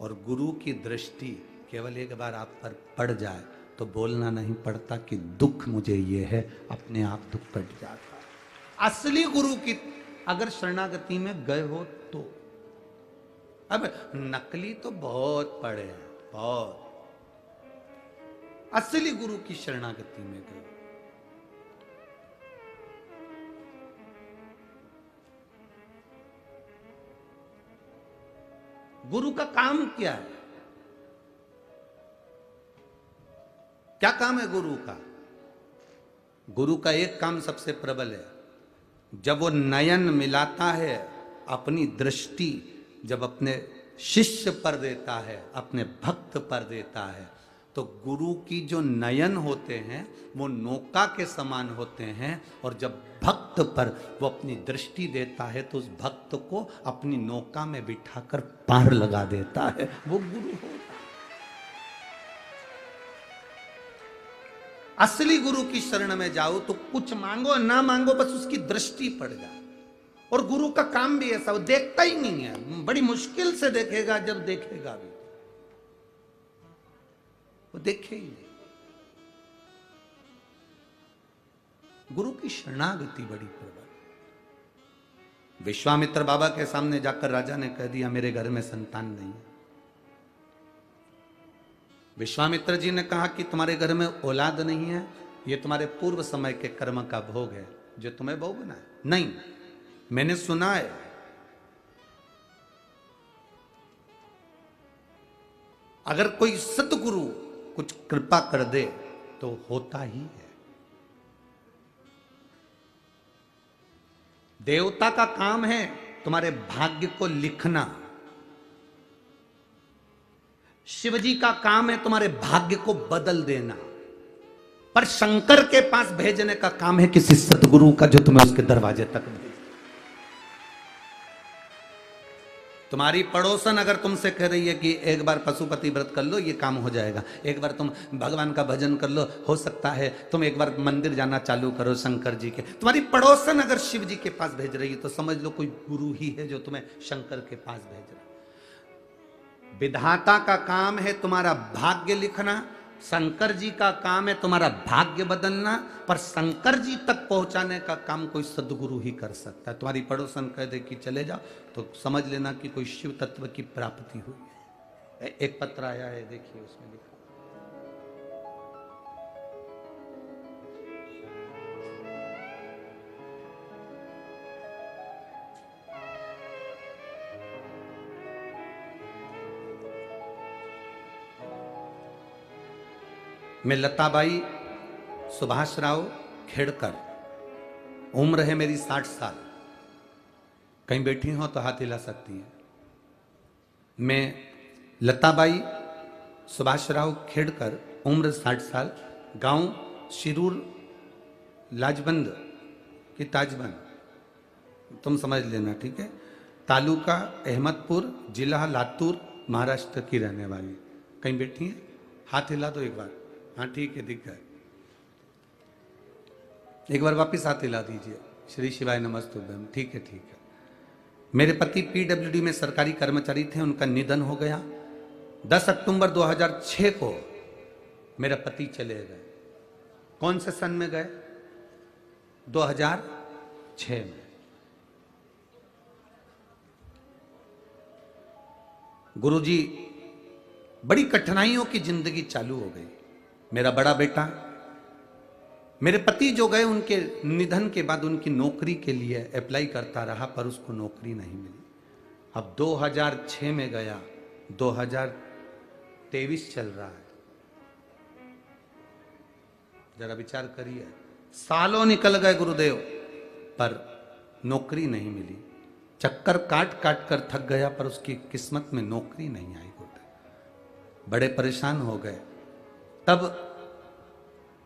और गुरु की दृष्टि केवल एक बार आप पर पड़ जाए तो बोलना नहीं पड़ता कि दुख मुझे ये है, अपने आप दुख कट जाता है। असली गुरु की अगर शरणागति में गए हो तो। अब नकली तो बहुत पड़े हैं, बहुत। असली गुरु की शरणागति में गए। गुरु का काम क्या है? क्या काम है गुरु का? गुरु का एक काम सबसे प्रबल है, जब वो नयन मिलाता है, अपनी दृष्टि जब अपने शिष्य पर देता है, अपने भक्त पर देता है, तो गुरु की जो नयन होते हैं वो नौका के समान होते हैं, और जब भक्त पर वो अपनी दृष्टि देता है तो उस भक्त को अपनी नौका में बिठाकर पार लगा देता है, वो गुरु होता है। असली गुरु की शरण में जाओ तो कुछ मांगो ना मांगो, बस उसकी दृष्टि पड़ जाए। और गुरु का काम भी ऐसा, वो देखता ही नहीं है, बड़ी मुश्किल से देखेगा, जब देखेगा भी वो देखे ही नहीं। गुरु की शरणागति बड़ी प्रबल। विश्वामित्र बाबा के सामने जाकर राजा ने कह दिया मेरे घर में संतान नहीं है। विश्वामित्र जी ने कहा कि तुम्हारे घर में औलाद नहीं है, ये तुम्हारे पूर्व समय के कर्म का भोग है जो तुम्हें भोगना है। नहीं, मैंने सुना है अगर कोई सतगुरु कुछ कृपा कर दे तो होता ही है। देवता का काम है तुम्हारे भाग्य को लिखना, शिवजी का काम है तुम्हारे भाग्य को बदल देना, पर शंकर के पास भेजने का काम है किसी सतगुरु का जो तुम्हें उसके दरवाजे तक भेजे। तुम्हारी पड़ोसन अगर तुमसे कह रही है कि एक बार पशुपति व्रत कर लो ये काम हो जाएगा, एक बार तुम भगवान का भजन कर लो हो सकता है, तुम एक बार मंदिर जाना चालू करो शंकर जी के, तुम्हारी पड़ोसन अगर शिव जी के पास भेज रही है तो समझ लो कोई गुरु ही है जो तुम्हें शंकर के पास भेज रहा है। विधाता का काम है तुम्हारा भाग्य लिखना, शंकर जी का काम है तुम्हारा भाग्य बदलना, पर शंकर जी तक पहुंचाने का काम कोई सदगुरु ही कर सकता है। तुम्हारी पड़ोसन कह दे कि चले जाओ तो समझ लेना कि कोई शिव तत्व की प्राप्ति हुई है। एक पत्र आया है, देखिए उसमें लिखा मैं लताबाई सुभाष राव खेड़कर, उम्र है मेरी 60 साल। कहीं बैठी हो तो हाथ हिला सकती है। मैं लताबाई सुभाष राव खेड़कर, उम्र 60 साल, गांव शिरूर लाजबंद की ताजबंद, तुम समझ लेना ठीक है, तालुका अहमदपुर, जिला लातूर, महाराष्ट्र की रहने वाली। कहीं बैठी है? हाथ हिला दो एक बार। हाँ ठीक है, दिख गए। एक बार वापिस हाथ हिला दीजिए। श्री शिवाय नमस्तुभ्यम। ठीक है ठीक है। मेरे पति पीडब्ल्यूडी में सरकारी कर्मचारी थे, उनका निधन हो गया। 10 अक्टूबर 2006 को मेरा पति चले गए। कौन से सन में गए? 2006 में। गुरुजी बड़ी कठिनाइयों की जिंदगी चालू हो गई। मेरा बड़ा बेटा, मेरे पति जो गए उनके निधन के बाद उनकी नौकरी के लिए अप्लाई करता रहा, पर उसको नौकरी नहीं मिली। अब 2006 में गया, 2023 चल रहा है। जरा विचार करिए, सालों निकल गए गुरुदेव, पर नौकरी नहीं मिली। चक्कर काट काट कर थक गया, पर उसकी किस्मत में नौकरी नहीं आई। गुरुदेव बड़े परेशान हो गए। तब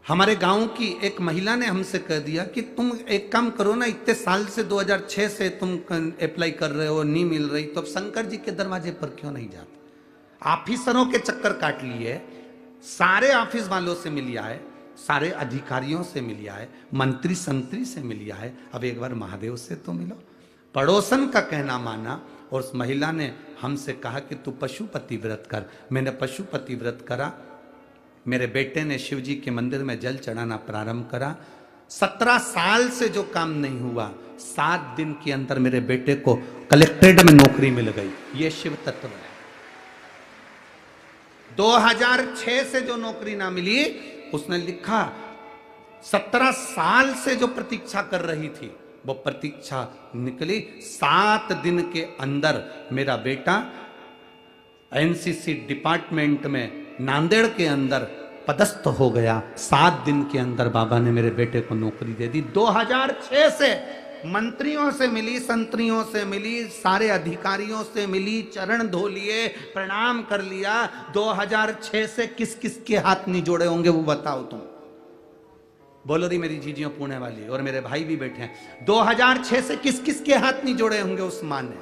हमारे गांव की एक महिला ने हमसे कह दिया कि तुम एक काम करो ना, इतने साल से 2006 से तुम अप्लाई कर रहे हो, नहीं मिल रही, तो अब शंकर जी के दरवाजे पर क्यों नहीं जाते? ऑफिसरों के चक्कर काट लिए, सारे ऑफिस वालों से मिल आए, सारे अधिकारियों से मिल आए, मंत्री संतरी से मिल आए, अब एक बार महादेव से तो मिलो। पड़ोसन का कहना माना और उस महिला ने हमसे कहा कि तू पशुपति व्रत कर। मैंने पशुपति व्रत करा। मेरे बेटे ने शिव जी के मंदिर में जल चढ़ाना प्रारंभ करा। 17 साल से जो काम नहीं हुआ, 7 दिन के अंदर मेरे बेटे को कलेक्ट्रेट में नौकरी मिल गई। ये शिव तत्व है। 2006 से जो नौकरी ना मिली, उसने लिखा 17 साल से जो प्रतीक्षा कर रही थी वो प्रतीक्षा निकली। 7 दिन के अंदर मेरा बेटा एनसीसी डिपार्टमेंट में नांदेड़ के अंदर पदस्थ हो गया। 7 दिन के अंदर बाबा ने मेरे बेटे को नौकरी दे दी। 2006 से मंत्रियों से मिली, संतरियों से मिली, सारे अधिकारियों से मिली, चरण धो लिए, प्रणाम कर लिया। 2006 से किस किस के हाथ नहीं जोड़े होंगे वो बताओ तुम। बोलो री मेरी जीजियों पुणे वाली, और मेरे भाई भी बैठे हैं। 2006 से किस किस के हाथ नहीं जोड़े होंगे उस मां ने।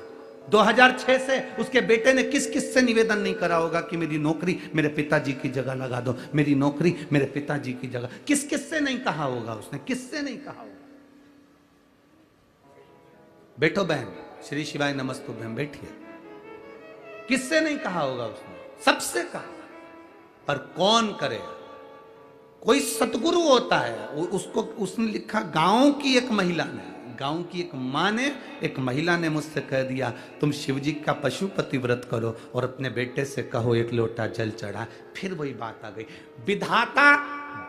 2006 से उसके बेटे ने किस किस से निवेदन नहीं करा होगा कि मेरी नौकरी मेरे पिताजी की जगह लगा दो, मेरी नौकरी मेरे पिताजी की जगह। किस किस से नहीं कहा होगा उसने, किससे नहीं कहा होगा। बैठो बहन, श्री शिवाय नमस्तुभ्यम, बैठिए। किससे नहीं कहा होगा उसने, सबसे कहा। पर कौन करे। कोई सतगुरु होता है, उसको उसने लिखा, गांव की एक महिला ने, गांव की एक माँ ने, एक महिला ने मुझसे कह दिया तुम शिवजी का पशुपति व्रत करो और अपने बेटे से कहो 1 लोटा जल चढ़ा। फिर वही बात आ गई। विधाता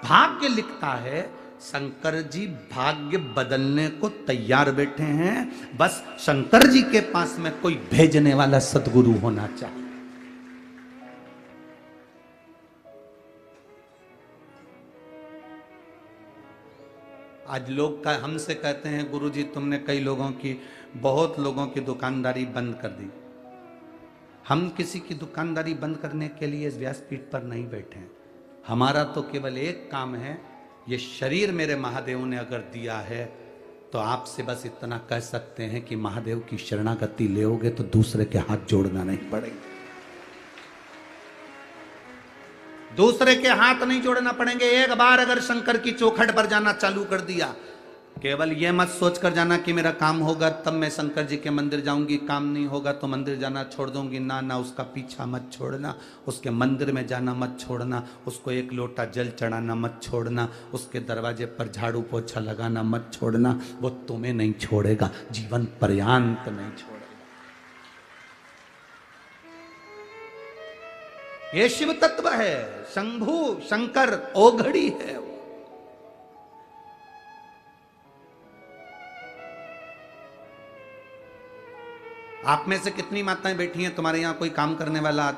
भाग्य लिखता है, शंकर जी भाग्य बदलने को तैयार बैठे हैं। बस शंकर जी के पास में कोई भेजने वाला सतगुरु होना चाहिए। आज लोग हमसे कहते हैं गुरुजी तुमने कई लोगों की, बहुत लोगों की दुकानदारी बंद कर दी। हम किसी की दुकानदारी बंद करने के लिए व्यासपीठ पर नहीं बैठे हैं। हमारा तो केवल एक काम है, ये शरीर मेरे महादेव ने अगर दिया है तो आपसे बस इतना कह सकते हैं कि महादेव की शरणागति लेओगे तो दूसरे के हाथ जोड़ना नहीं पड़ेगा। दूसरे के हाथ नहीं जोड़ना पड़ेंगे। एक बार अगर शंकर की चौखट पर जाना चालू कर दिया, केवल यह मत सोच कर जाना कि मेरा काम होगा तब मैं शंकर जी के मंदिर जाऊंगी, काम नहीं होगा तो मंदिर जाना छोड़ दूंगी। ना ना, उसका पीछा मत छोड़ना, उसके मंदिर में जाना मत छोड़ना, उसको 1 लोटा जल चढ़ाना मत छोड़ना, उसके दरवाजे पर झाड़ू पोछा लगाना मत छोड़ना। वो तुम्हें नहीं छोड़ेगा, जीवन पर्यंत नहीं छोड़ेगा। ये शिव तत्व है, शंभु शंकर ओघड़ी है। आप में से कितनी माताएं बैठी हैं, तुम्हारे यहां कोई काम करने वाला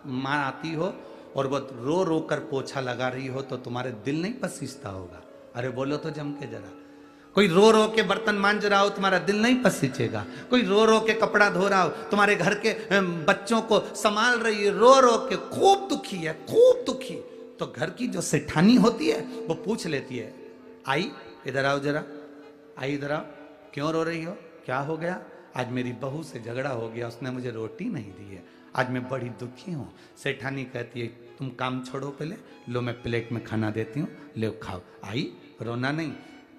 मां आती हो और वो रो रो कर पोछा लगा रही हो तो तुम्हारे दिल नहीं पसीजता होगा? अरे बोलो तो जम के जरा। कोई रो रो के बर्तन मांज रहा हो, तुम्हारा दिल नहीं पसीजेगा? कोई रो रो के कपड़ा धो रहा हो, तुम्हारे घर के बच्चों को संभाल रही है, रो रो के खूब दुखी है, खूब दुखी, तो घर की जो सेठानी होती है वो पूछ लेती है, आई इधर आओ जरा, आई इधर आओ, क्यों रो रही हो, क्या हो गया? आज मेरी बहू से झगड़ा हो गया, उसने मुझे रोटी नहीं दी है, आज मैं बड़ी दुखी हूँ। सेठानी कहती है तुम काम छोड़ो पहले, लो मैं प्लेट में खाना देती हूँ, ले खाओ। आई, रोना नहीं,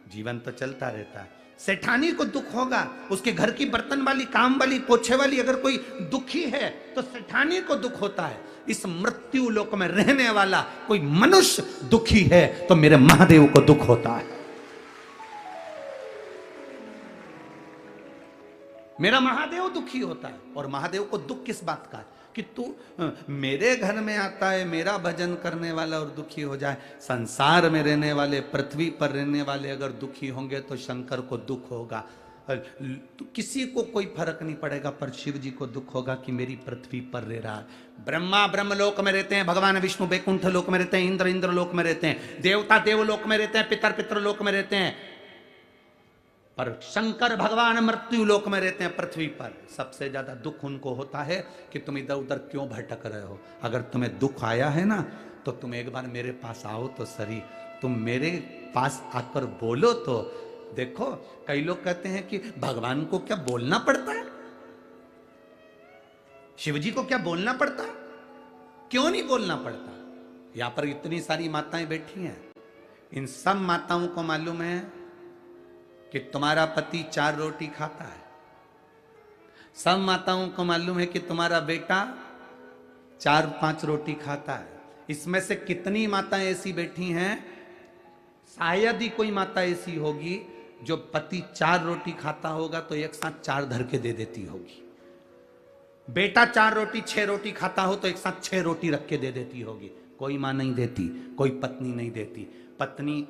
जीवन तो चलता रहता है। सेठानी को दुख होगा, उसके घर की बर्तन वाली, काम वाली, पोछे वाली अगर कोई दुखी है तो सेठानी को दुख होता है। इस मृत्यु लोक में रहने वाला कोई मनुष्य दुखी है तो मेरे महादेव को दुख होता है। मेरा महादेव दुखी होता है। और महादेव को दुख किस बात का है कि तू मेरे घर में आता है, मेरा भजन करने वाला और दुखी हो जाए। संसार में रहने वाले, पृथ्वी पर रहने वाले अगर दुखी होंगे तो शंकर को दुख होगा। तो किसी को कोई फर्क नहीं पड़ेगा, पर शिव जी को दुख होगा कि मेरी पृथ्वी पर रह रहा है। ब्रह्मा ब्रह्म लोक में रहते हैं, भगवान विष्णु बैकुंठ लोक में रहते हैं, इंद्र इंद्र लोक में रहते हैं, देवता देवलोक में रहते हैं, पितर पितर लोक में रहते हैं, पर शंकर भगवान मृत्यु लोक में रहते हैं, पृथ्वी पर। सबसे ज्यादा दुख उनको होता है कि तुम इधर उधर क्यों भटक रहे हो। अगर तुम्हें दुख आया है ना तो तुम एक बार मेरे पास आओ तो सही, तुम मेरे पास आकर बोलो तो। देखो, कई लोग कहते हैं कि भगवान को क्या बोलना पड़ता है, शिव जी को क्या बोलना पड़ता है? क्यों नहीं बोलना पड़ता? यहां पर इतनी सारी माताएं बैठी हैं, इन सब माताओं को मालूम है कि तुम्हारा पति 4 रोटी खाता है। सब माताओं को मालूम है कि तुम्हारा बेटा 4-5 रोटी खाता है। इसमें से कितनी माताएं ऐसी बैठी हैं, शायद ही कोई माता ऐसी होगी जो पति 4 रोटी खाता होगा तो एक साथ 4 धर के दे देती होगी। बेटा 4 रोटी 6 रोटी खाता हो तो एक साथ 6 रोटी रख के दे देती होगी। कोई मां नहीं देती, कोई पत्नी नहीं देती। पत्नी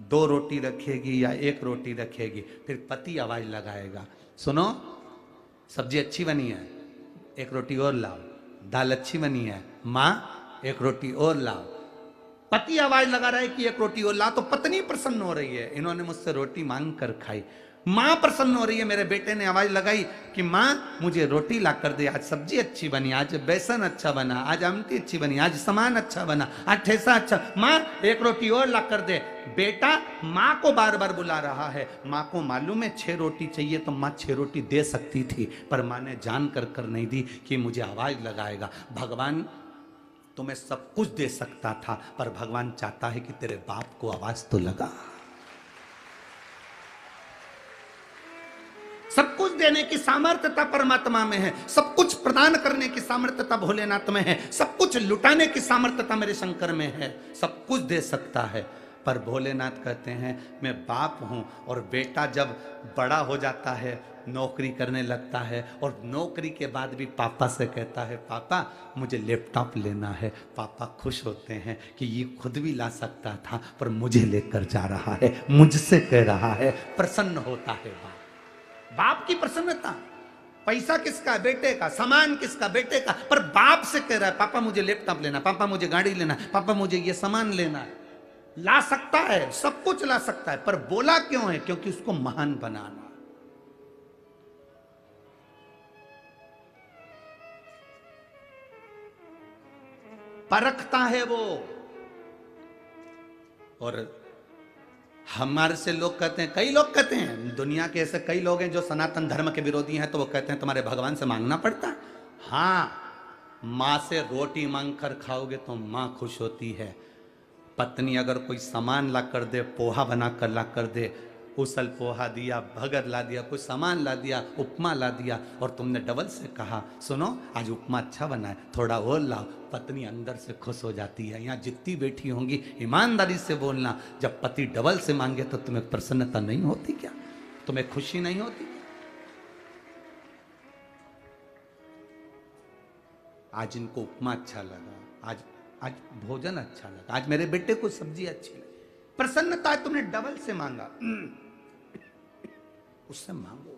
2 रोटी रखेगी या 1 रोटी रखेगी, फिर पति आवाज लगाएगा, सुनो सब्जी अच्छी बनी है, 1 रोटी और लाओ, दाल अच्छी बनी है, माँ 1 रोटी और लाओ। पति आवाज लगा रहा है कि एक रोटी और ला, तो पत्नी प्रसन्न हो रही है, इन्होंने मुझसे रोटी मांग कर खाई। माँ प्रसन्न हो रही है, मेरे बेटे ने आवाज लगाई कि माँ मुझे रोटी ला कर दे, आज सब्जी अच्छी बनी, आज बेसन अच्छा बना, आज आमटी अच्छी बनी, आज सामान अच्छा बना, आज ठेसा अच्छा, माँ एक रोटी और ला कर दे। बेटा माँ को बार बार बुला रहा है। माँ को मालूम है 6 रोटी चाहिए तो माँ 6 रोटी दे सकती थी, पर माँ ने जान कर नहीं दी कि मुझे आवाज लगाएगा। भगवान तुम्हें सब कुछ दे सकता था, पर भगवान चाहता है कि तेरे बाप को आवाज तो लगा। सब कुछ देने की सामर्थ्यता परमात्मा में है, सब कुछ प्रदान करने की सामर्थ्यता भोलेनाथ में है, सब कुछ लुटाने की सामर्थ्यता मेरे शंकर में है, सब कुछ दे सकता है। पर भोलेनाथ कहते हैं मैं बाप हूं, और बेटा जब बड़ा हो जाता है, नौकरी करने लगता है, और नौकरी के बाद भी पापा से कहता है पापा मुझे लैपटॉप लेना है, पापा खुश होते हैं कि ये खुद भी ला सकता था पर मुझे लेकर जा रहा है, मुझसे कह रहा है, प्रसन्न होता है बाप। बाप की प्रसन्नता, पैसा किसका? बेटे का। सामान किसका? बेटे का। पर बाप से कह रहा है पापा मुझे लैपटॉप लेना, पापा मुझे गाड़ी लेना, पापा मुझे ये सामान लेना है। ला सकता है, सब कुछ ला सकता है, पर बोला क्यों है? क्योंकि उसको महान बनाना। परखता है वो। और हमारे से लोग कहते हैं, कई लोग कहते हैं, दुनिया के ऐसे कई लोग हैं जो सनातन धर्म के विरोधी हैं, तो वो कहते हैं तुम्हारे भगवान से मांगना पड़ता है। हाँ, माँ से रोटी मांग कर खाओगे तो माँ खुश होती है। पत्नी अगर कोई सामान ला कर दे, पोहा बना कर ला कर दे, उसल पोहा दिया, भगर ला दिया, कोई सामान ला दिया, उपमा ला दिया, और तुमने डबल से कहा सुनो आज उपमा अच्छा बना है, थोड़ा और लाओ, पत्नी अंदर से खुश हो जाती है। यहाँ जितनी बैठी होंगी ईमानदारी से बोलना, जब पति डबल से मांगे तो तुम्हें प्रसन्नता नहीं होती क्या? तुम्हें खुशी नहीं होती? आज इनको उपमा अच्छा लगा, आज भोजन अच्छा लगा, आज मेरे बेटे को सब्जी अच्छी लगी, प्रसन्नता है। तुमने डबल से मांगा, उससे मांगो,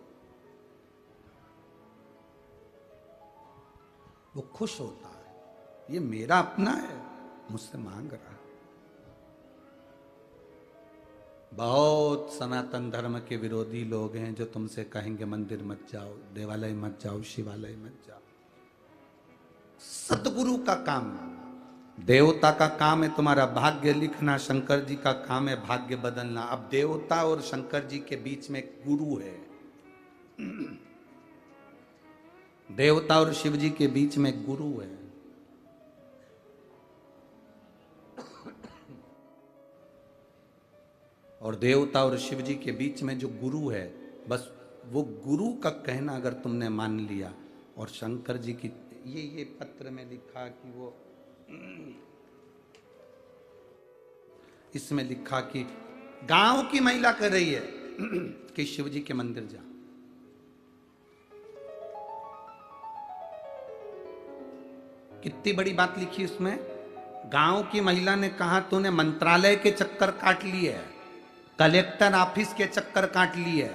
वो खुश होता है, ये मेरा अपना है, मुझसे मांग रहा है। बहुत सनातन धर्म के विरोधी लोग हैं जो तुमसे कहेंगे मंदिर मत जाओ, देवालय मत जाओ, शिवालय मत जाओ। सतगुरु का काम, देवता का काम है तुम्हारा भाग्य लिखना, शंकर जी का काम है भाग्य बदलना। अब देवता और शंकर जी के बीच में गुरु है, देवता और शिव जी के बीच में गुरु है। और देवता और शिव जी के बीच में जो गुरु है, बस वो गुरु का कहना अगर तुमने मान लिया। और शंकर जी की ये पत्र में लिखा कि वो, इसमें लिखा कि गांव की महिला कह रही है कि शिव जी के मंदिर जा। कितनी बड़ी बात लिखी उसमें। गांव की महिला ने कहा तूने मंत्रालय के चक्कर काट लिए, कलेक्टर ऑफिस के चक्कर काट लिए,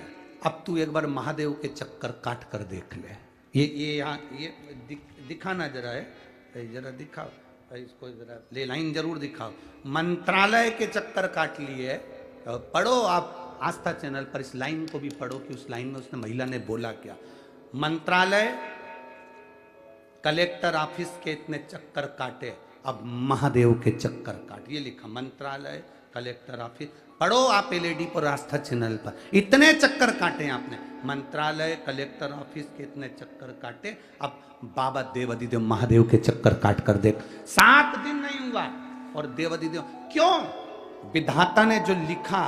अब तू एक बार महादेव के चक्कर काट कर देख ले। ये यहाँ ये दिखाना जरा है, जरा दिखाओ इसको, जरा ले लाइन जरूर दिखाओ। मंत्रालय के चक्कर काट लिए, पढ़ो आप आस्था चैनल पर, इस लाइन को भी पढ़ो कि उस लाइन में उसने महिला ने बोला क्या। मंत्रालय कलेक्टर ऑफिस के इतने चक्कर काटे, अब महादेव के चक्कर काट। ये लिखा मंत्रालय कलेक्टर ऑफिस, पढ़ो आप एलईडी पर आस्था चैनल पर, इतने चक्कर काटे आपने। मंत्रालय कलेक्टर ऑफिस के इतने चक्कर काटे, अब बाबा देवादिदेव महादेव के चक्कर काट कर देख। 7 दिन नहीं हुआ और देवादिदेव, क्यों? विधाता ने जो लिखा,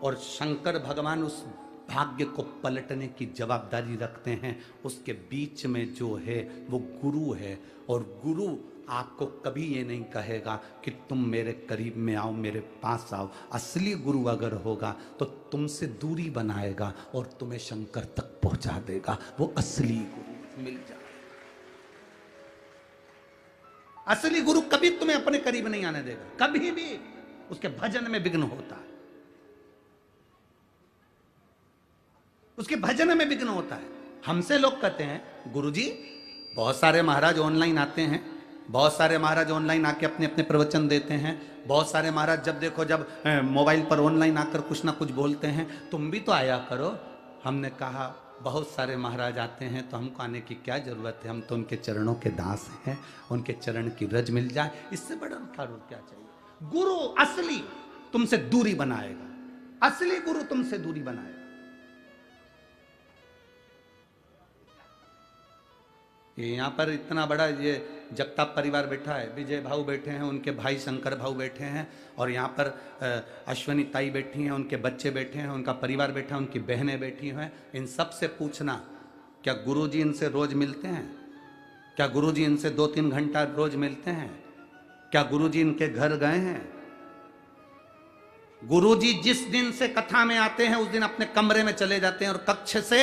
और शंकर भगवान उस भाग्य को पलटने की जवाबदारी रखते हैं। उसके बीच में जो है वो गुरु है, और गुरु आपको कभी ये नहीं कहेगा कि तुम मेरे करीब में आओ, मेरे पास आओ। असली गुरु अगर होगा तो तुमसे दूरी बनाएगा और तुम्हें शंकर तक पहुंचा देगा। वो असली गुरु मिल जाए। असली गुरु कभी तुम्हें अपने करीब नहीं आने देगा, कभी भी। उसके भजन में विघ्न होता है, उसके भजन में विघ्न होता है। हमसे लोग कहते हैं गुरुजी बहुत सारे महाराज ऑनलाइन आते हैं, बहुत सारे महाराज ऑनलाइन आके अपने अपने प्रवचन देते हैं। बहुत सारे महाराज जब देखो जब मोबाइल पर ऑनलाइन आकर कुछ ना कुछ बोलते हैं। तुम भी तो आया करो। हमने कहा बहुत सारे महाराज आते हैं तो हमको आने की क्या जरूरत है, हम तो उनके चरणों के दास हैं, उनके चरण की रज मिल जाए, इससे बड़ा और क्या चाहिए। गुरु असली तुमसे दूरी बनाएगा, असली गुरु तुमसे दूरी बनाएगा। ये यहाँ पर इतना बड़ा ये जगताप परिवार बैठा है, विजय भाऊ बैठे हैं, उनके भाई शंकर भाऊ बैठे हैं, और यहाँ पर अश्वनी ताई बैठी हैं, उनके बच्चे बैठे हैं, उनका परिवार बैठा है, उनकी बहनें बैठी हैं। इन सब से पूछना, क्या गुरुजी इनसे रोज मिलते हैं? क्या गुरुजी इनसे 2-3 घंटा रोज मिलते हैं? क्या गुरुजी इनके घर गए हैं? गुरुजी जिस दिन से कथा में आते हैं उस दिन अपने कमरे में चले जाते हैं और कक्ष से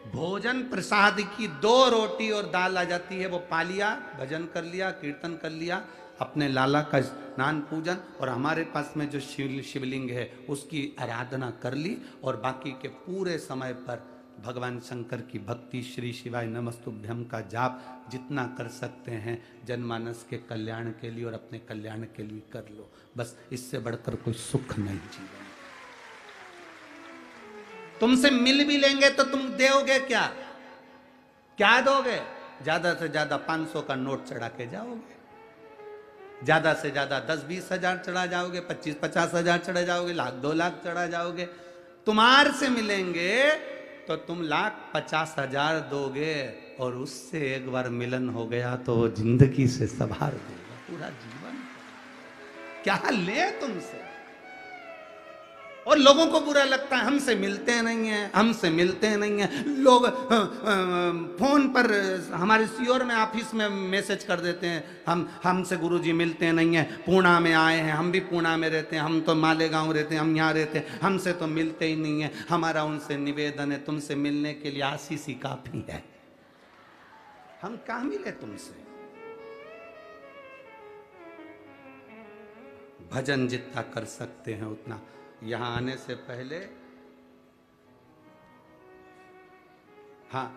भोजन प्रसाद की 2 रोटी और दाल आ जाती है, वो पा लिया, भजन कर लिया, कीर्तन कर लिया, अपने लाला का स्नान पूजन, और हमारे पास में जो शिवलिंग है उसकी आराधना कर ली, और बाकी के पूरे समय पर भगवान शंकर की भक्ति, श्री शिवाय नमस्तुभ्यम का जाप जितना कर सकते हैं जनमानस के कल्याण के लिए और अपने कल्याण के लिए कर लो। बस इससे बढ़कर कोई सुख नहीं जीवन। तुमसे मिल भी लेंगे तो तुम दोगे क्या? क्या दोगे? ज्यादा से ज्यादा 500 का नोट चढ़ा के जाओगे, ज्यादा से ज्यादा 10-20 हजार चढ़ा जाओगे, 25-50 हजार चढ़ा जाओगे, 1,00,000-2 लाख चढ़ा जाओगे। तुम्हार से मिलेंगे तो तुम 1,50,000 दोगे, और उससे एक बार मिलन हो गया तो जिंदगी से सवार देगा पूरा जीवन। क्या ले तुमसे? और लोगों को बुरा लगता है, हमसे मिलते नहीं है, हमसे मिलते नहीं है। लोग फोन पर हमारे सीओर में ऑफिस में मैसेज कर देते हैं, हमसे गुरुजी मिलते नहीं है, पूना में आए हैं, हम भी पूना में रहते हैं, हम तो मालेगांव रहते हैं, हम यहाँ रहते हैं, हमसे तो मिलते ही नहीं है। हमारा उनसे निवेदन है, तुमसे मिलने के लिए आशीष ही काफी है। हम कहाँ मिले तुमसे? भजन जितना कर सकते हैं उतना। यहां आने से पहले हाँ,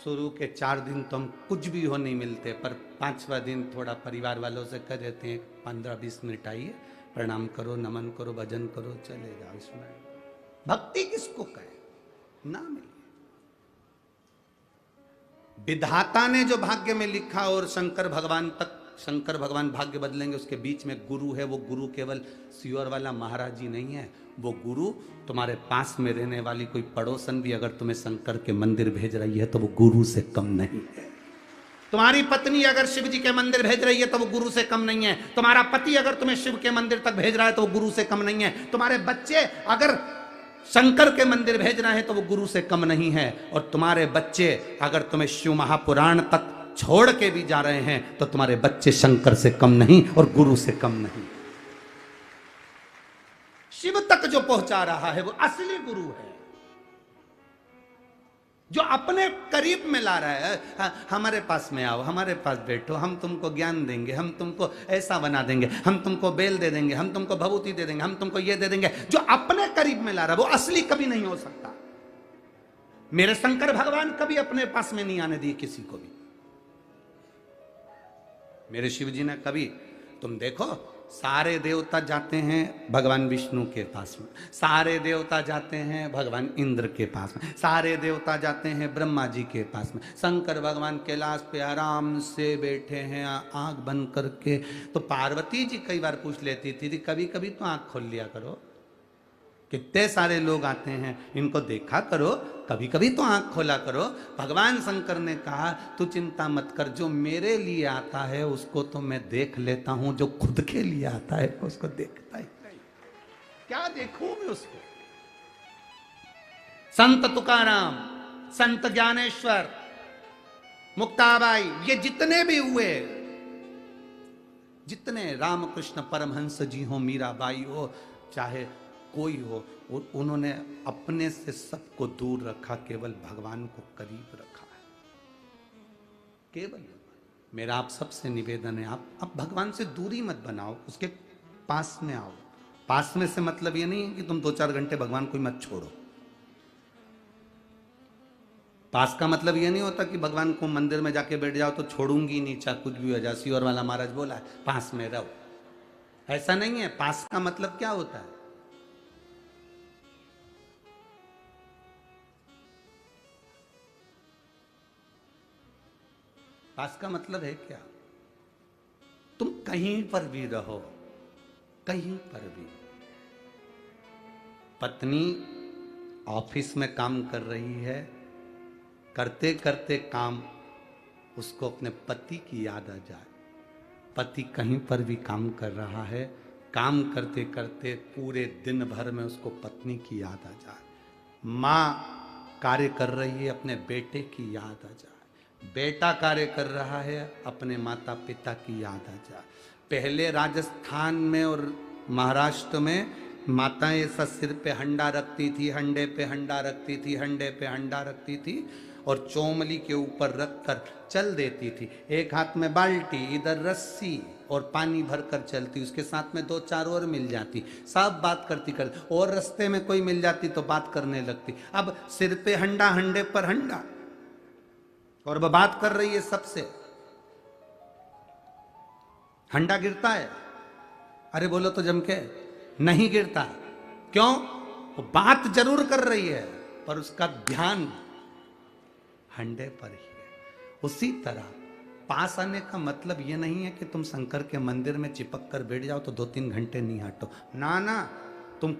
शुरू के 4 दिन तो हम कुछ भी हो नहीं मिलते, पर 5वां दिन थोड़ा परिवार वालों से कर देते हैं, 15-20 मिनट आइए, प्रणाम करो, नमन करो, भजन करो, चले जाओ। इसमें भक्ति किसको कहे? ना मिले। विधाता ने जो भाग्य में लिखा, और शंकर भगवान तक, शंकर भगवान भाग्य बदलेंगे, उसके बीच में गुरु है। वो गुरु केवल सीओर वाला महाराज जी नहीं है, वो गुरु तुम्हारे पास में रहने वाली कोई पड़ोसन भी अगर तुम्हें शंकर के मंदिर भेज रही है तो वो गुरु से कम नहीं है। तुम्हारी पत्नी अगर शिव जी के मंदिर भेज रही है तो वो गुरु से कम नहीं है। तुम्हारा पति अगर तुम्हें शिव के मंदिर तक भेज रहा है तो वो गुरु से कम नहीं है। तुम्हारे बच्चे अगर शंकर के मंदिर भेज रहे हैं तो वो गुरु से कम नहीं है। और तुम्हारे बच्चे अगर तुम्हें शिव महापुराण तक छोड़ के भी जा रहे हैं तो तुम्हारे बच्चे शंकर से कम नहीं और गुरु से कम नहीं। शिव तक जो पहुंचा रहा है वो असली गुरु है, जो अपने करीब में ला रहा है। हमारे पास में आओ, हमारे पास बैठो, हम तुमको ज्ञान देंगे, हम तुमको ऐसा बना देंगे, हम तुमको बेल दे देंगे, हम तुमको भभूति दे देंगे, हम तुमको ये दे देंगे। जो अपने करीब में ला रहा है वो असली कभी नहीं हो सकता। मेरे शंकर भगवान कभी अपने पास में नहीं आने दिए किसी को भी। मेरे शिव जी ने कभी, तुम देखो, सारे देवता जाते हैं भगवान विष्णु के पास में, सारे देवता जाते हैं भगवान इंद्र के पास में, सारे देवता जाते हैं ब्रह्मा जी के पास में। शंकर भगवान कैलाश पे आराम से बैठे हैं आंख बंद करके। तो पार्वती जी कई बार पूछ लेती थी, कभी कभी तो आंख खोल लिया करो, कितने सारे लोग आते हैं, इनको देखा करो, कभी कभी तो आंख खोला करो। भगवान शंकर ने कहा, तू चिंता मत कर, जो मेरे लिए आता है उसको तो मैं देख लेता हूं, जो खुद के लिए आता है उसको देखता ही नहीं। क्या देखूं मैं उसको? संत तुकाराम, संत ज्ञानेश्वर, मुक्ताबाई, ये जितने भी हुए, जितने रामकृष्ण परमहंस जी हो, मीराबाई हो, चाहे कोई हो, उन्होंने अपने से सबको दूर रखा, केवल भगवान को करीब रखा है। केवल मेरा आप सबसे निवेदन है, आप भगवान से दूरी मत बनाओ, उसके पास में आओ। पास में से मतलब ये नहीं है कि तुम 2-4 घंटे भगवान को मत छोड़ो। पास का मतलब ये नहीं होता कि भगवान को मंदिर में जाके बैठ जाओ तो छोड़ूंगी नहीं, चाहे कुछ भी हो जाए। सियोर वाला महाराज बोला है पास में रहो, ऐसा नहीं है। पास का मतलब क्या होता है? पास का मतलब है क्या? तुम कहीं पर भी रहो, कहीं पर भी। पत्नी ऑफिस में काम कर रही है, करते करते काम उसको अपने पति की याद आ जाए। पति कहीं पर भी काम कर रहा है, काम करते करते पूरे दिन भर में उसको पत्नी की याद आ जाए। माँ कार्य कर रही है, अपने बेटे की याद आ जाए। बेटा कार्य कर रहा है, अपने माता पिता की याद आ जाए। पहले राजस्थान में और महाराष्ट्र में माताएं ऐसा सिर पे हंडा रखती थी, हंडे पे हंडा रखती थी, हंडे पे हंडा रखती थी और चौमली के ऊपर रखकर चल देती थी। एक हाथ में बाल्टी, इधर रस्सी और पानी भरकर चलती, उसके साथ में 2-4 और मिल जाती, सब बात करती करती, और रास्ते में कोई मिल जाती तो बात करने लगती। अब सिर पे हंडा, हंडे पर हंडा, और वह बात कर रही है सबसे। हंडा गिरता है? अरे बोलो तो जम के, नहीं गिरता। क्यों? वो बात जरूर कर रही है पर उसका ध्यान हंडे पर ही है। उसी तरह पास आने का मतलब ये नहीं है कि तुम शंकर के मंदिर में चिपक कर बैठ जाओ तो 2-3 घंटे नहीं हटो। ना ना, तुम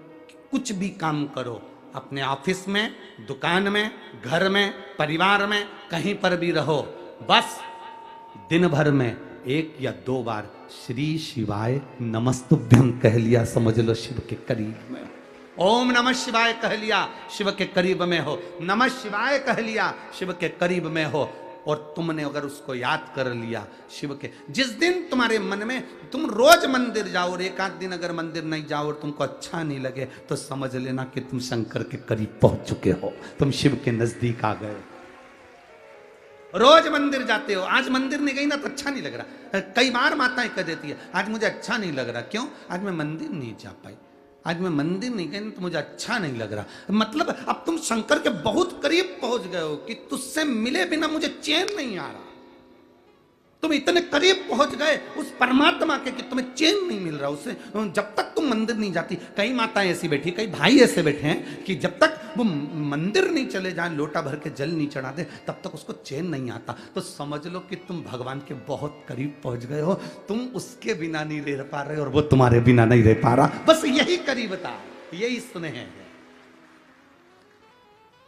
कुछ भी काम करो, अपने ऑफिस में, दुकान में, घर में, परिवार में, कहीं पर भी रहो, बस दिन भर में 1 या 2 बार श्री शिवाय नमस्तुभ्यं कह लिया, समझ लो शिव के करीब में। ओम नमः शिवाय कह लिया, शिव के करीब में हो। नमः शिवाय कह लिया, शिव के करीब में हो। और तुमने अगर उसको याद कर लिया शिव के, जिस दिन तुम्हारे मन में, तुम रोज मंदिर जाओ और 1 आध दिन अगर मंदिर नहीं जाओ और तुमको अच्छा नहीं लगे तो समझ लेना कि तुम शंकर के करीब पहुंच चुके हो, तुम शिव के नजदीक आ गए। रोज मंदिर जाते हो, आज मंदिर नहीं गई ना तो अच्छा नहीं लग रहा। कई बार माताएं कह देती है आज मुझे अच्छा नहीं लग रहा। क्यों? आज मैं मंदिर नहीं जा पाई, आज मैं मंदिर नहीं गई तो मुझे अच्छा नहीं लग रहा। मतलब अब तुम शंकर के बहुत करीब पहुंच गए हो कि तुझसे मिले बिना मुझे चैन नहीं आ रहा। तुम इतने करीब पहुंच गए उस परमात्मा के कि तुम्हें चैन नहीं मिल रहा उससे, जब तक तुम मंदिर नहीं जाती। कई माताएं ऐसी बैठी, कई भाई ऐसे बैठे हैं कि जब तक वो मंदिर नहीं चले जाए, लोटा भर के जल नहीं चढ़ा दे, तब तक उसको चैन नहीं आता। तो समझ लो कि तुम भगवान के बहुत करीब पहुंच गए हो, तुम उसके बिना नहीं रह पा रहे और वो तुम्हारे बिना नहीं रह पा रहा। बस यही करीबता, यही स्नेह है।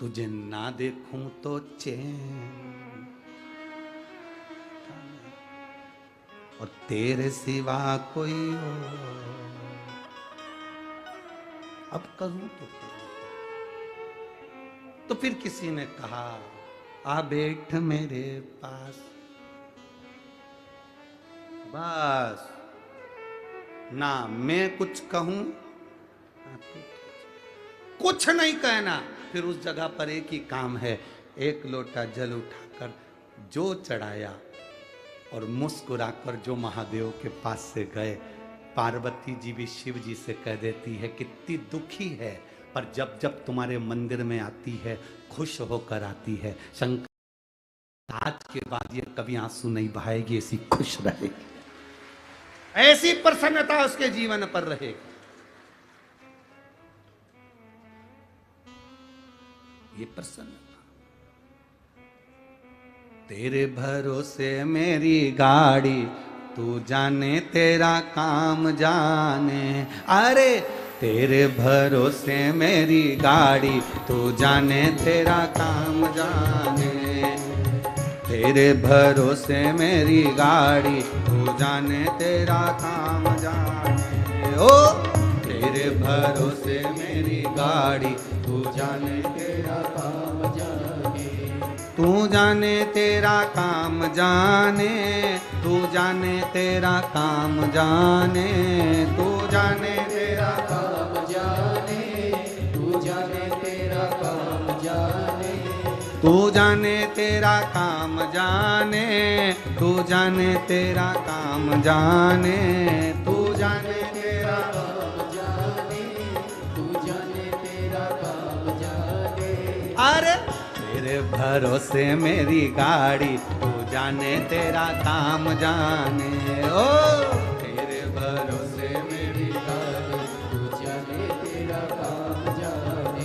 तुझे ना देखूं तो चैन, और तेरे सिवा कोई हो, अब करूं तो फिर किसी ने कहा आ बैठ मेरे पास। बस ना मैं कुछ कहूं ना तू कुछ नहीं कहना। फिर उस जगह पर एक ही काम है, 1 लोटा जल उठाकर जो चढ़ाया और मुस्कुराकर जो महादेव के पास से गए। पार्वती जी भी शिव जी से कह देती है कितनी दुखी है, पर जब जब तुम्हारे मंदिर में आती है खुश होकर आती है। शंकर आज के बाद ये कभी आंसू नहीं बहाएगी, ऐसी खुश रहेगी, ऐसी प्रसन्नता उसके जीवन पर रहेगी। ये प्रसन्नता। तेरे भरोसे मेरी गाड़ी, तू जाने तेरा काम जाने। अरे तेरे भरोसे मेरी गाड़ी, तू जाने तेरा काम जाने। तेरे भरोसे मेरी गाड़ी, तू जाने तेरा काम जाने। ओ तेरे भरोसे मेरी गाड़ी, तू जाने तेरा काम जाने। तू जाने तेरा काम जाने, तू जाने तेरा काम जाने, तू जाने तेरा काम जाने, तू जाने तेरा काम जाने। तू जाने तेरा काम जाने, तू जाने तेरा काम जाने, तू जाने तेरा काम जाने, तू जाने तेरा काम जाने। अरे तेरे तेरे भरोसे मेरी गाड़ी, तू जाने तेरा काम जाने। ओ तेरे भरोसे मेरी गाड़ी, तू जाने तेरा काम जाने।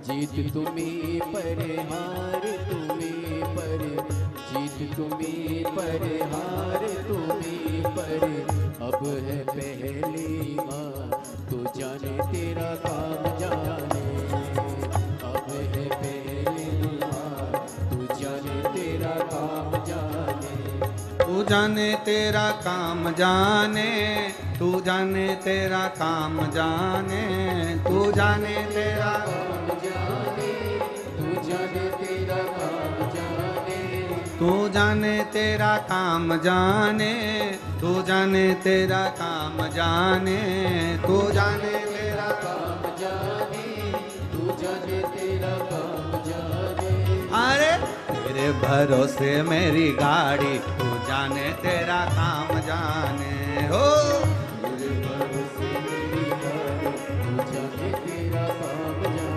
जीत तुम्हें पर हार तुम्हें पर, जीत तुम्हें पर हार तुम्हें पर। अब है पहली बार तो जाने तेरा काम जाने। अब है पहली बार तो जाने तेरा काम जाने। तू जाने तेरा काम जाने, तू जाने तेरा काम जाने, तू जाने तेरा काम जाने। तू जाने तेरा काम जाने। तू जाने तेरा काम जाने, तू जाने तेरा काम जाने, तू जाने तेरा काम जाने। तू जाने तेरा काम जाने। अरे तेरे भरोसे मेरी गाड़ी, तू जाने तेरा काम जाने। हो तेरे भरोसे मेरी गाड़ी, तू जाने तेरा काम जाने।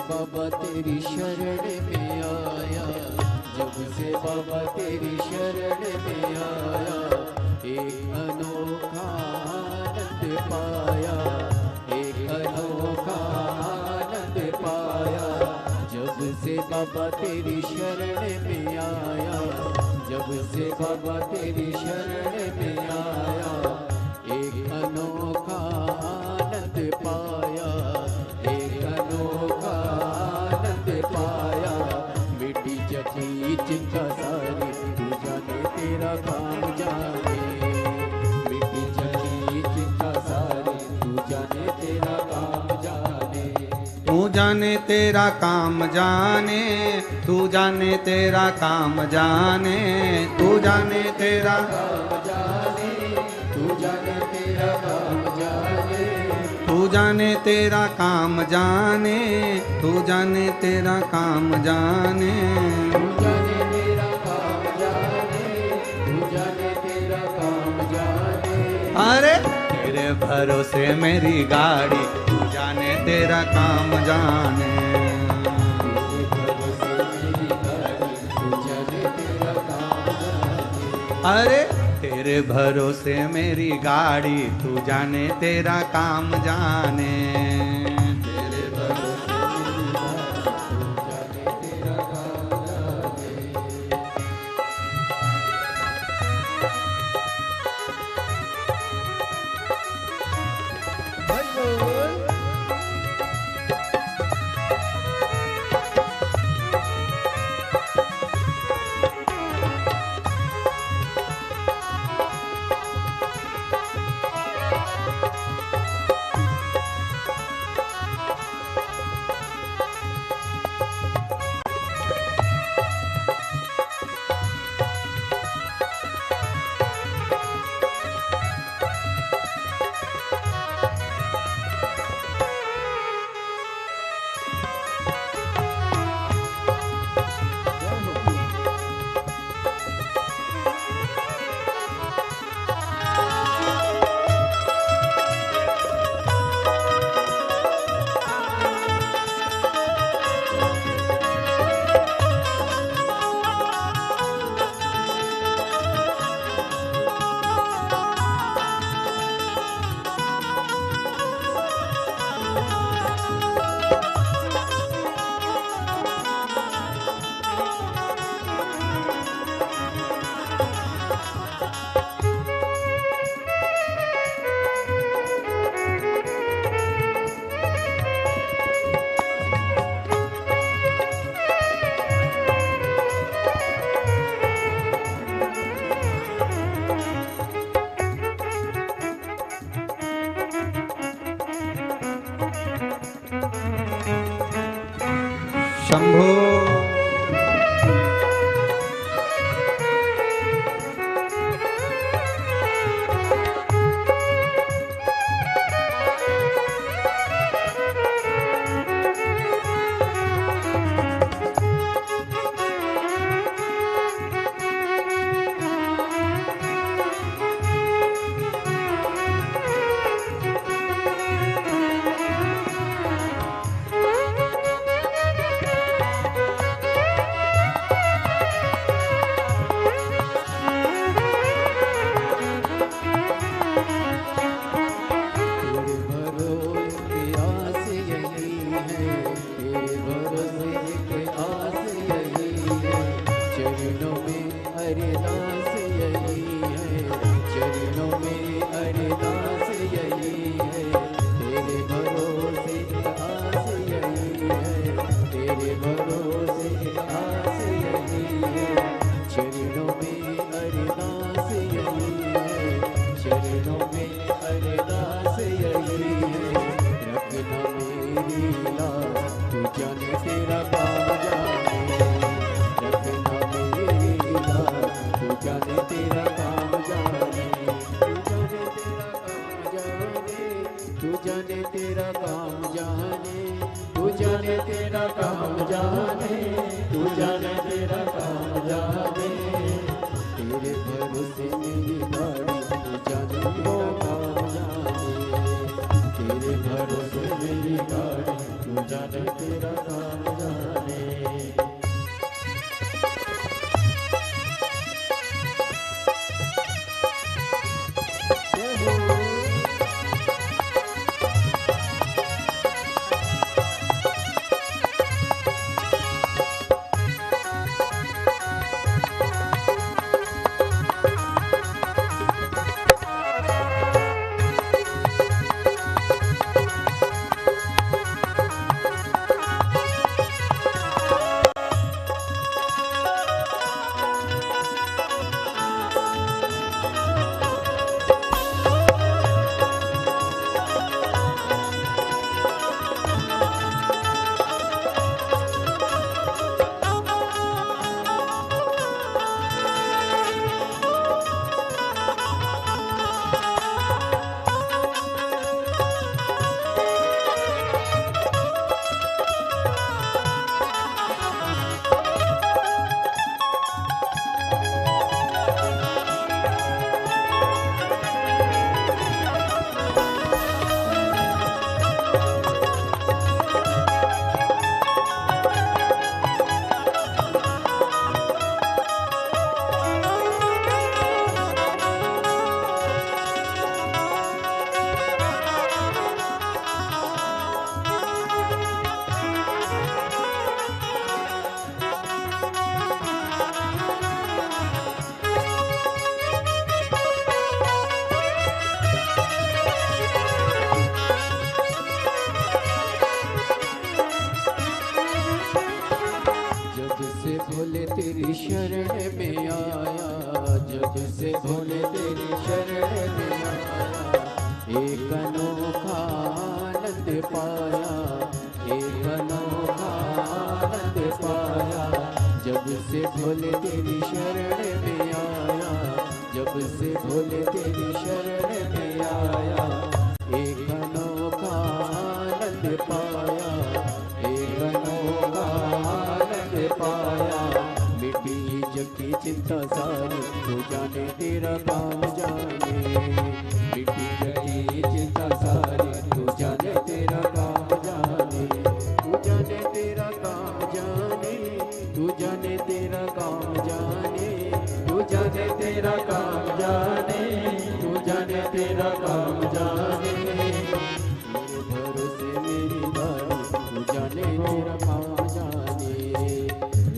बाबा तेरी शरण में आया, जब से बाबा तेरी शरण में आया, एक अनोखा आनंद पाया, एक अनोखा आनंद पाया। जब से बाबा तेरी शरण में आया, जब से बाबा तेरी शरण में आया, एक अनोखा आनंद पाया, एक अनोखा आनंद पाया। मिट्टी जटी चिंता सारी, तू जाने तेरा काम जाने। मिट्टी जटी चिंता सारी, तू जाने तेरा काम जाने। तू जाने तेरा काम जाने, तू जाने तेरा काम जाने, तू जाने तेरा काम जाने, तू जाने तेरा काम जाने। तू जाने तेरा काम जाने, तू जाने तेरा काम जाने। तू जाने तेरा काम जाने, तू जाने तेरा काम जाने। अरे तेरे भरोसे मेरी गाड़ी, तू जाने तेरा काम जाने। तेरे भरोसे मेरी गाड़ी, तू जाने तेरा काम जाने। अरे तेरे भरोसे मेरी गाड़ी, तू जाने तेरा काम जाने। तेरे भरोसे मेरी गाड़ी, तू जाने तेरा काम जाने। शंभो एक अनोखा आनंद पाया, एक अनोखा आनंद पाया। जब से भोले तेरी शरण में आया, जब से भोले तेरी शरण में आया। एक अनोखा आनंद पाया, एक अनोखा आनंद पाया। मिट्टी जग की चिंता सारी, तू जाने तेरा काम जाने। मिट्टी जग की चिंता सारी, तू जाने तेरा काम जाने। तू जाने तेरा काम जाने, तू जाने तेरा काम जाने। तू जाने तेरा काम जाने, तू जाने तेरा काम जाने। मेरे भरोसे मेरी गाड़ी, तू जाने तेरा काम जाने।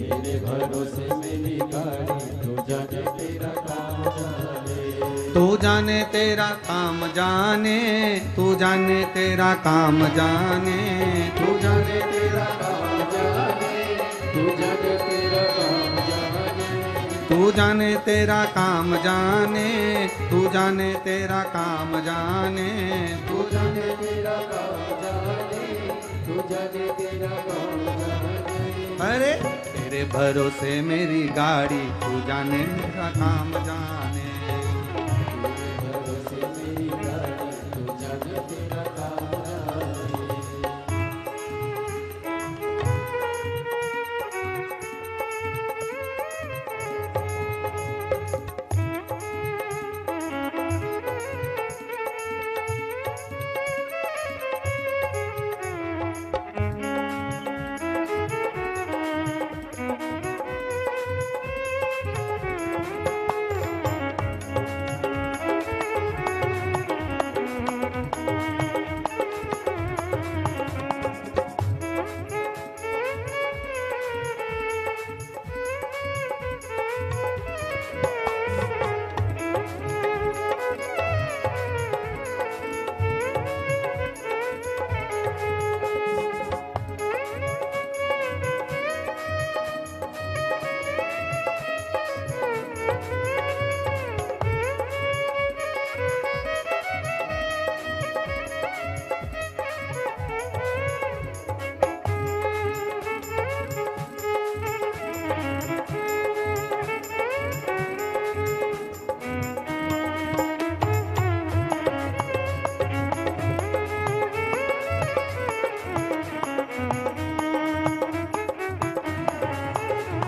मेरे भरोसे मेरी गाड़ी, तू जाने तेरा काम जाने। तू जाने तेरा काम जाने, तू जाने तेरा काम जाने। तू जाने तेरा काम जाने, तू जाने तेरा काम जाने। तू जाने तेरा काम जाने, तू जाने तेरा काम जाने। तू जाने तेरा काम जाने, तू जाने तेरा काम जाने। अरे तेरे भरोसे मेरी गाड़ी, तू जाने मेरा काम जाने। तेरे भरोसे मेरी गाड़ी, तू जाने तेरा काम जाने।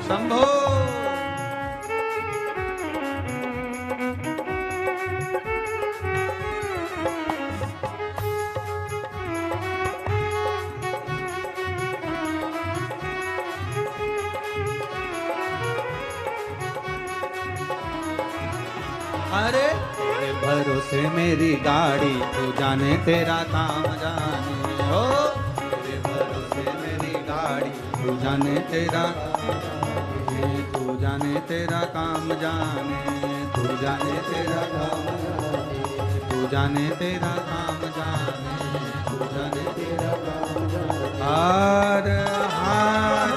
शंभो अरे तेरे भरोसे मेरी गाड़ी, तू जाने तेरा काम जाने। ओ तेरे भरोसे मेरी गाड़ी, तू जाने तेरा, तू जाने तेरा काम जाने। तू जाने तेरा काम जाने, तू जाने तेरा काम जाने। तू जाने तेरा काम जाने। हार हार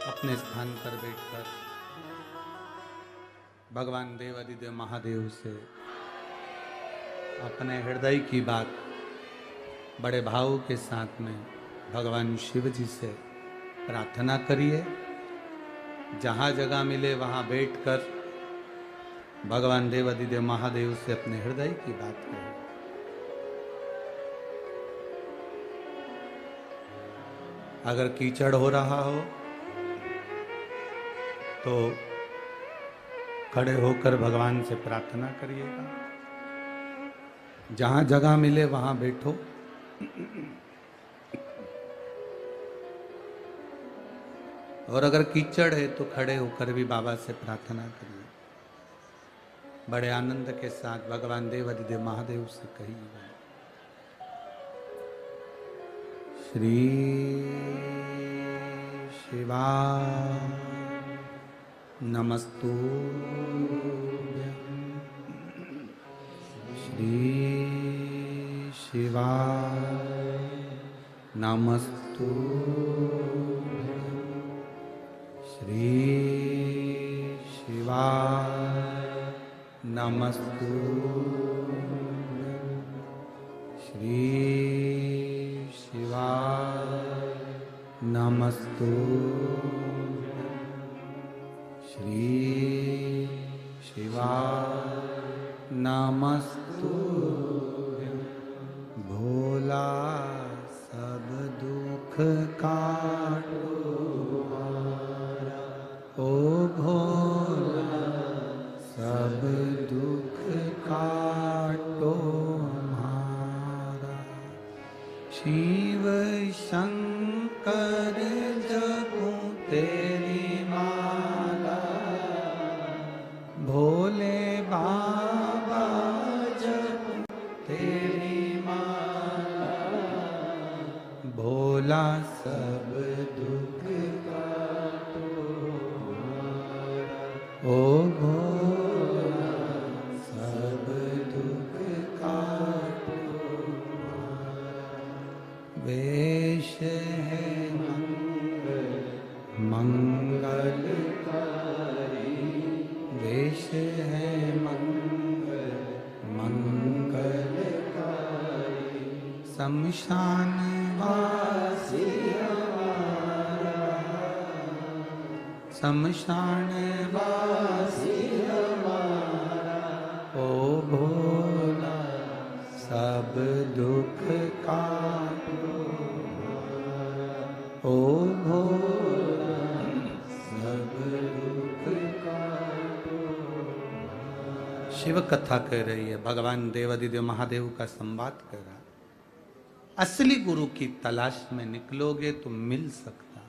अपने स्थान पर बैठकर भगवान देवादिदेव महादेव से अपने हृदय की बात बड़े भाव के साथ में भगवान शिव जी से प्रार्थना करिए। जहाँ जगह मिले वहाँ बैठकर भगवान देवादिदेव महादेव से अपने हृदय की बात करिए। अगर कीचड़ हो रहा हो तो खड़े होकर भगवान से प्रार्थना करिएगा। जहां जगह मिले वहां बैठो। और अगर कीचड़ है तो खड़े होकर भी बाबा से प्रार्थना करिए। बड़े आनंद के साथ भगवान देवादिदेव महादेव से कहिए, श्री शिवाय नमस्तुभ्यं। श्री शिवाय नमस्तुभ्यं। श्री शिवाय नमस्तु श्री शिवाय नमस्तु श्री शिवाय नमस्तु भोला सब दुख काटो ओ भोला सब दुख काटो हमारा शिव शंकर जपूं तेरी माला भोले बाबा जपूं तेरी माला भोला सब दुख काटो ओ भोला सब दुख काटो वेश है मंगलकारी वेश है मंगलकारी शमशान वासी हमारा शमशान वासी हमारा ओ भोला सब दुख काटो ओ भोला सब दुख काटो। शिव कथा कह रही है, भगवान देवादिदेव महादेव का संवाद कर रहा है। असली गुरु की तलाश में निकलोगे तो मिल सकता,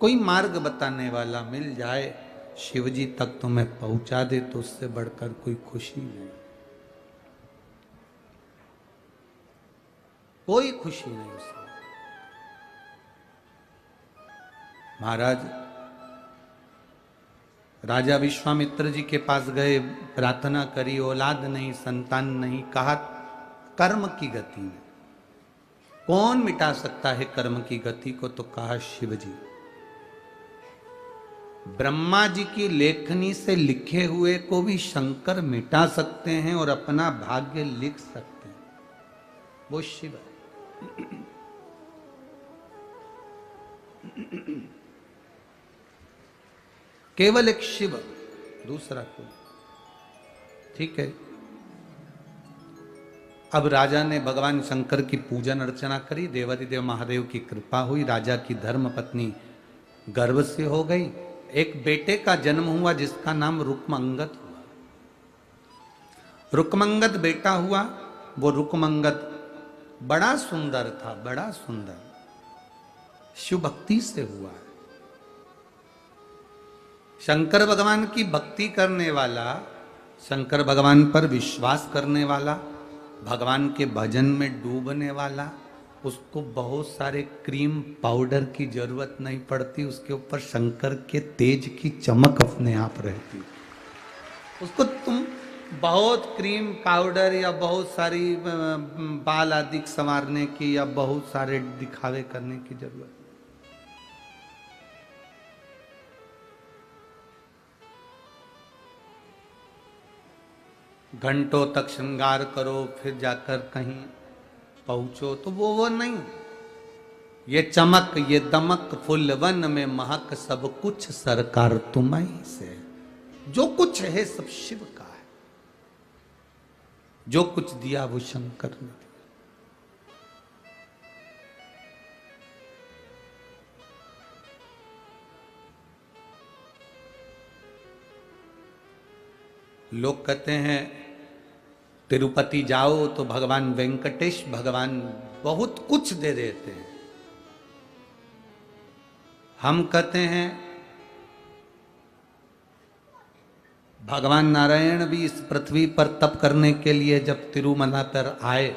कोई मार्ग बताने वाला मिल जाए, शिवजी तक तुम्हें पहुंचा दे तो उससे बढ़कर कोई खुशी नहीं, कोई खुशी नहीं उसमें। महाराज राजा विश्वामित्र जी के पास गए, प्रार्थना करी, औलाद नहीं, संतान नहीं, कहा कर्म की गति में कौन मिटा सकता है कर्म की गति को, तो कहा शिव जी। ब्रह्मा जी की लेखनी से लिखे हुए को भी शंकर मिटा सकते हैं और अपना भाग्य लिख सकते हैं, वो शिव है। केवल एक शिव, दूसरा कोई, ठीक है। अब राजा ने भगवान शंकर की पूजन अर्चना करी, देवादिदेव महादेव की कृपा हुई, राजा की धर्म पत्नी गर्भ से हो गई, एक बेटे का जन्म हुआ जिसका नाम रुक्मंगद हुआ। रुक्मंगद बेटा हुआ, वो रुक्मंगद बड़ा सुंदर था, बड़ा सुंदर, शिव भक्ति से हुआ है। शंकर भगवान की भक्ति करने वाला, शंकर भगवान पर विश्वास करने वाला, भगवान के भजन में डूबने वाला, उसको बहुत सारे क्रीम पाउडर की जरूरत नहीं पड़ती, उसके ऊपर शंकर के तेज की चमक अपने आप रहती। उसको तुम बहुत क्रीम पाउडर या बहुत सारी बाल आदि संवारने की या बहुत सारे दिखावे करने की जरूरत। घंटों तक श्रृंगार करो फिर जाकर कहीं पहुंचो, तो वो नहीं। ये चमक ये दमक फुलवन में महक सब कुछ सरकार तुम्हीं से। जो कुछ है सब शिव का है, जो कुछ दिया वो शंकर ने दिया। लोग कहते हैं तिरुपति जाओ तो भगवान वेंकटेश भगवान बहुत कुछ दे देते हैं। हम कहते हैं भगवान नारायण भी इस पृथ्वी पर तप करने के लिए जब तिरुमला पर आए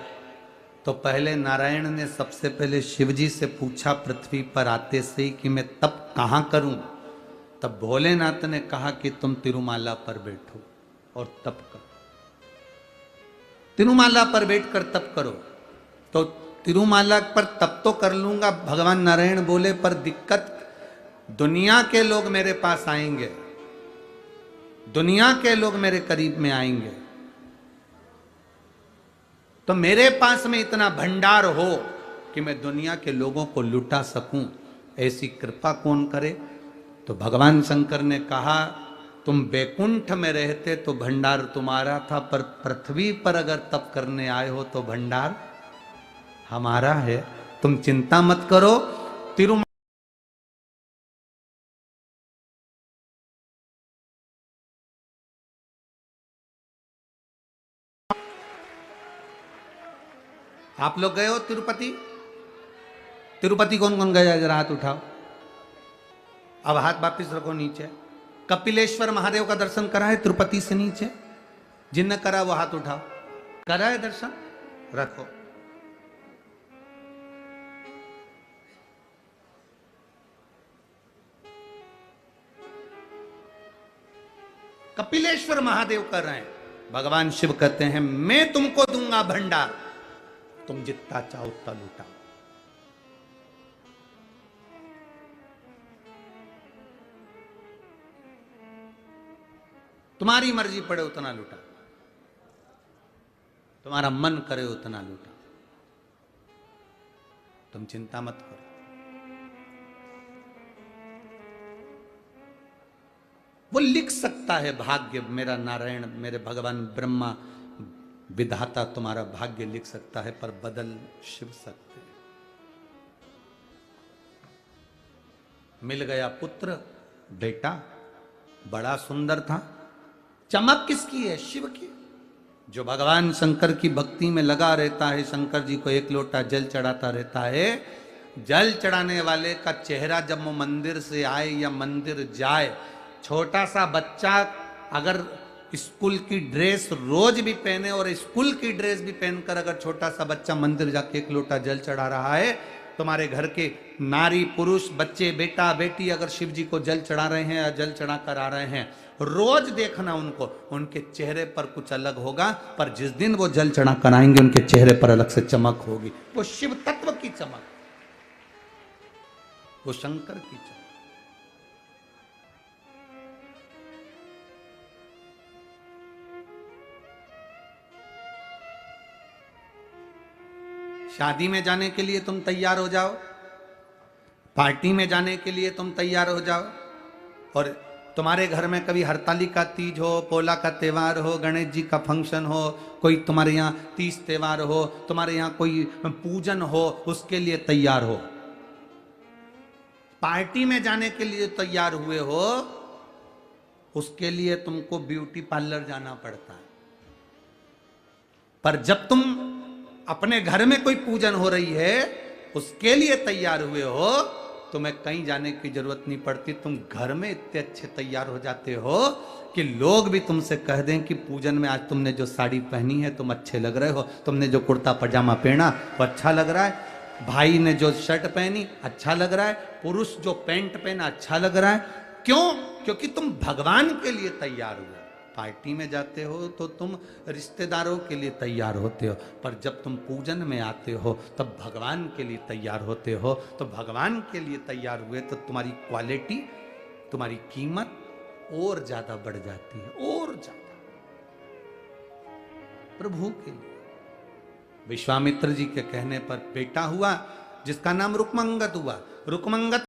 तो पहले नारायण ने सबसे पहले शिवजी से पूछा पृथ्वी पर आते से ही कि मैं तप कहाँ करूं। तब भोलेनाथ ने कहा कि तुम तिरुमाला पर बैठो और तप करो, तिरुमाला पर बैठकर तप करो। तो तिरुमाला पर तप तो कर लूंगा, भगवान नारायण बोले, पर दिक्कत दुनिया के लोग मेरे पास आएंगे दुनिया के लोग मेरे करीब में आएंगे तो मेरे पास में इतना भंडार हो कि मैं दुनिया के लोगों को लुटा सकूं, ऐसी कृपा कौन करे। तो भगवान शंकर ने कहा, तुम बैकुंठ में रहते तो भंडार तुम्हारा था, पर पृथ्वी पर अगर तप करने आए हो तो भंडार हमारा है। तुम चिंता मत करो। तिरुमल आप लोग गए हो तिरुपति? तिरुपति कौन कौन गया जरा हाथ उठाओ। अब हाथ वापिस रखो नीचे। कपिलेश्वर महादेव का दर्शन करा है तिरुपति से नीचे? जिनने करा वो हाथ उठाओ। करा है दर्शन? रखो। कपिलेश्वर महादेव कर रहे हैं। भगवान शिव कहते हैं, मैं तुमको दूंगा भंडार, तुम जितना चाहो उतना लूटाओ। तुम्हारी मर्जी पड़े उतना लूटा, तुम्हारा मन करे उतना लूटा, तुम चिंता मत करो। वो लिख सकता है भाग्य, मेरा नारायण, मेरे भगवान ब्रह्मा विधाता तुम्हारा भाग्य लिख सकता है, पर बदल शिव सकते हैं। मिल गया पुत्र, बेटा बड़ा सुंदर था। चमक किसकी है? शिव की। जो भगवान शंकर की भक्ति में लगा रहता है, शंकर जी को एक लोटा जल चढ़ाता रहता है, जल चढ़ाने वाले का चेहरा जब वो मंदिर से आए या मंदिर जाए, छोटा सा बच्चा अगर स्कूल की ड्रेस रोज भी पहने और स्कूल की ड्रेस भी पहनकर अगर छोटा सा बच्चा मंदिर जाके एक लोटा जल चढ़ा रहा है, तुम्हारे घर के नारी पुरुष बच्चे बेटा बेटी अगर शिव जी को जल चढ़ा रहे हैं या जल चढ़ा कर आ रहे हैं, रोज देखना उनको, उनके चेहरे पर कुछ अलग होगा, पर जिस दिन वो जल चढ़ा कर आएंगे उनके चेहरे पर अलग से चमक होगी। वो शिव तत्व की चमक, वो शंकर की चमक। शादी में जाने के लिए तुम तैयार हो जाओ, पार्टी में जाने के लिए तुम तैयार हो जाओ, और तुम्हारे घर में कभी हरतालिका तीज हो, पोला का त्यौहार हो, गणेश जी का फंक्शन हो, कोई तुम्हारे यहाँ तीज त्यौहार हो, तुम्हारे यहाँ कोई पूजन हो, उसके लिए तैयार हो। पार्टी में जाने के लिए तैयार हुए हो, उसके लिए तुमको ब्यूटी पार्लर जाना पड़ता है। पर जब तुम अपने घर में कोई पूजन हो रही है, उसके लिए तैयार हुए हो, तुम्हें कहीं जाने की जरूरत नहीं पड़ती। तुम घर में इतने अच्छे तैयार हो जाते हो कि लोग भी तुमसे कह दें कि पूजन में आज तुमने जो साड़ी पहनी है तुम अच्छे लग रहे हो, तुमने जो कुर्ता पजामा पहना वो अच्छा लग रहा है, भाई ने जो शर्ट पहनी अच्छा लग रहा है, पुरुष जो पैंट पहना अच्छा लग रहा है। क्यों? क्योंकि तुम भगवान के लिए तैयार हुए। पार्टी में जाते हो तो तुम रिश्तेदारों के लिए तैयार होते हो, पर जब तुम पूजन में आते हो तब भगवान के लिए तैयार होते हो। तो भगवान के लिए तैयार हुए तो तुम्हारी क्वालिटी, तुम्हारी कीमत और ज्यादा बढ़ जाती है, और ज्यादा प्रभु के लिए। विश्वामित्र जी के कहने पर बेटा हुआ जिसका नाम रुक्मंगत हुआ। रुक्मंगत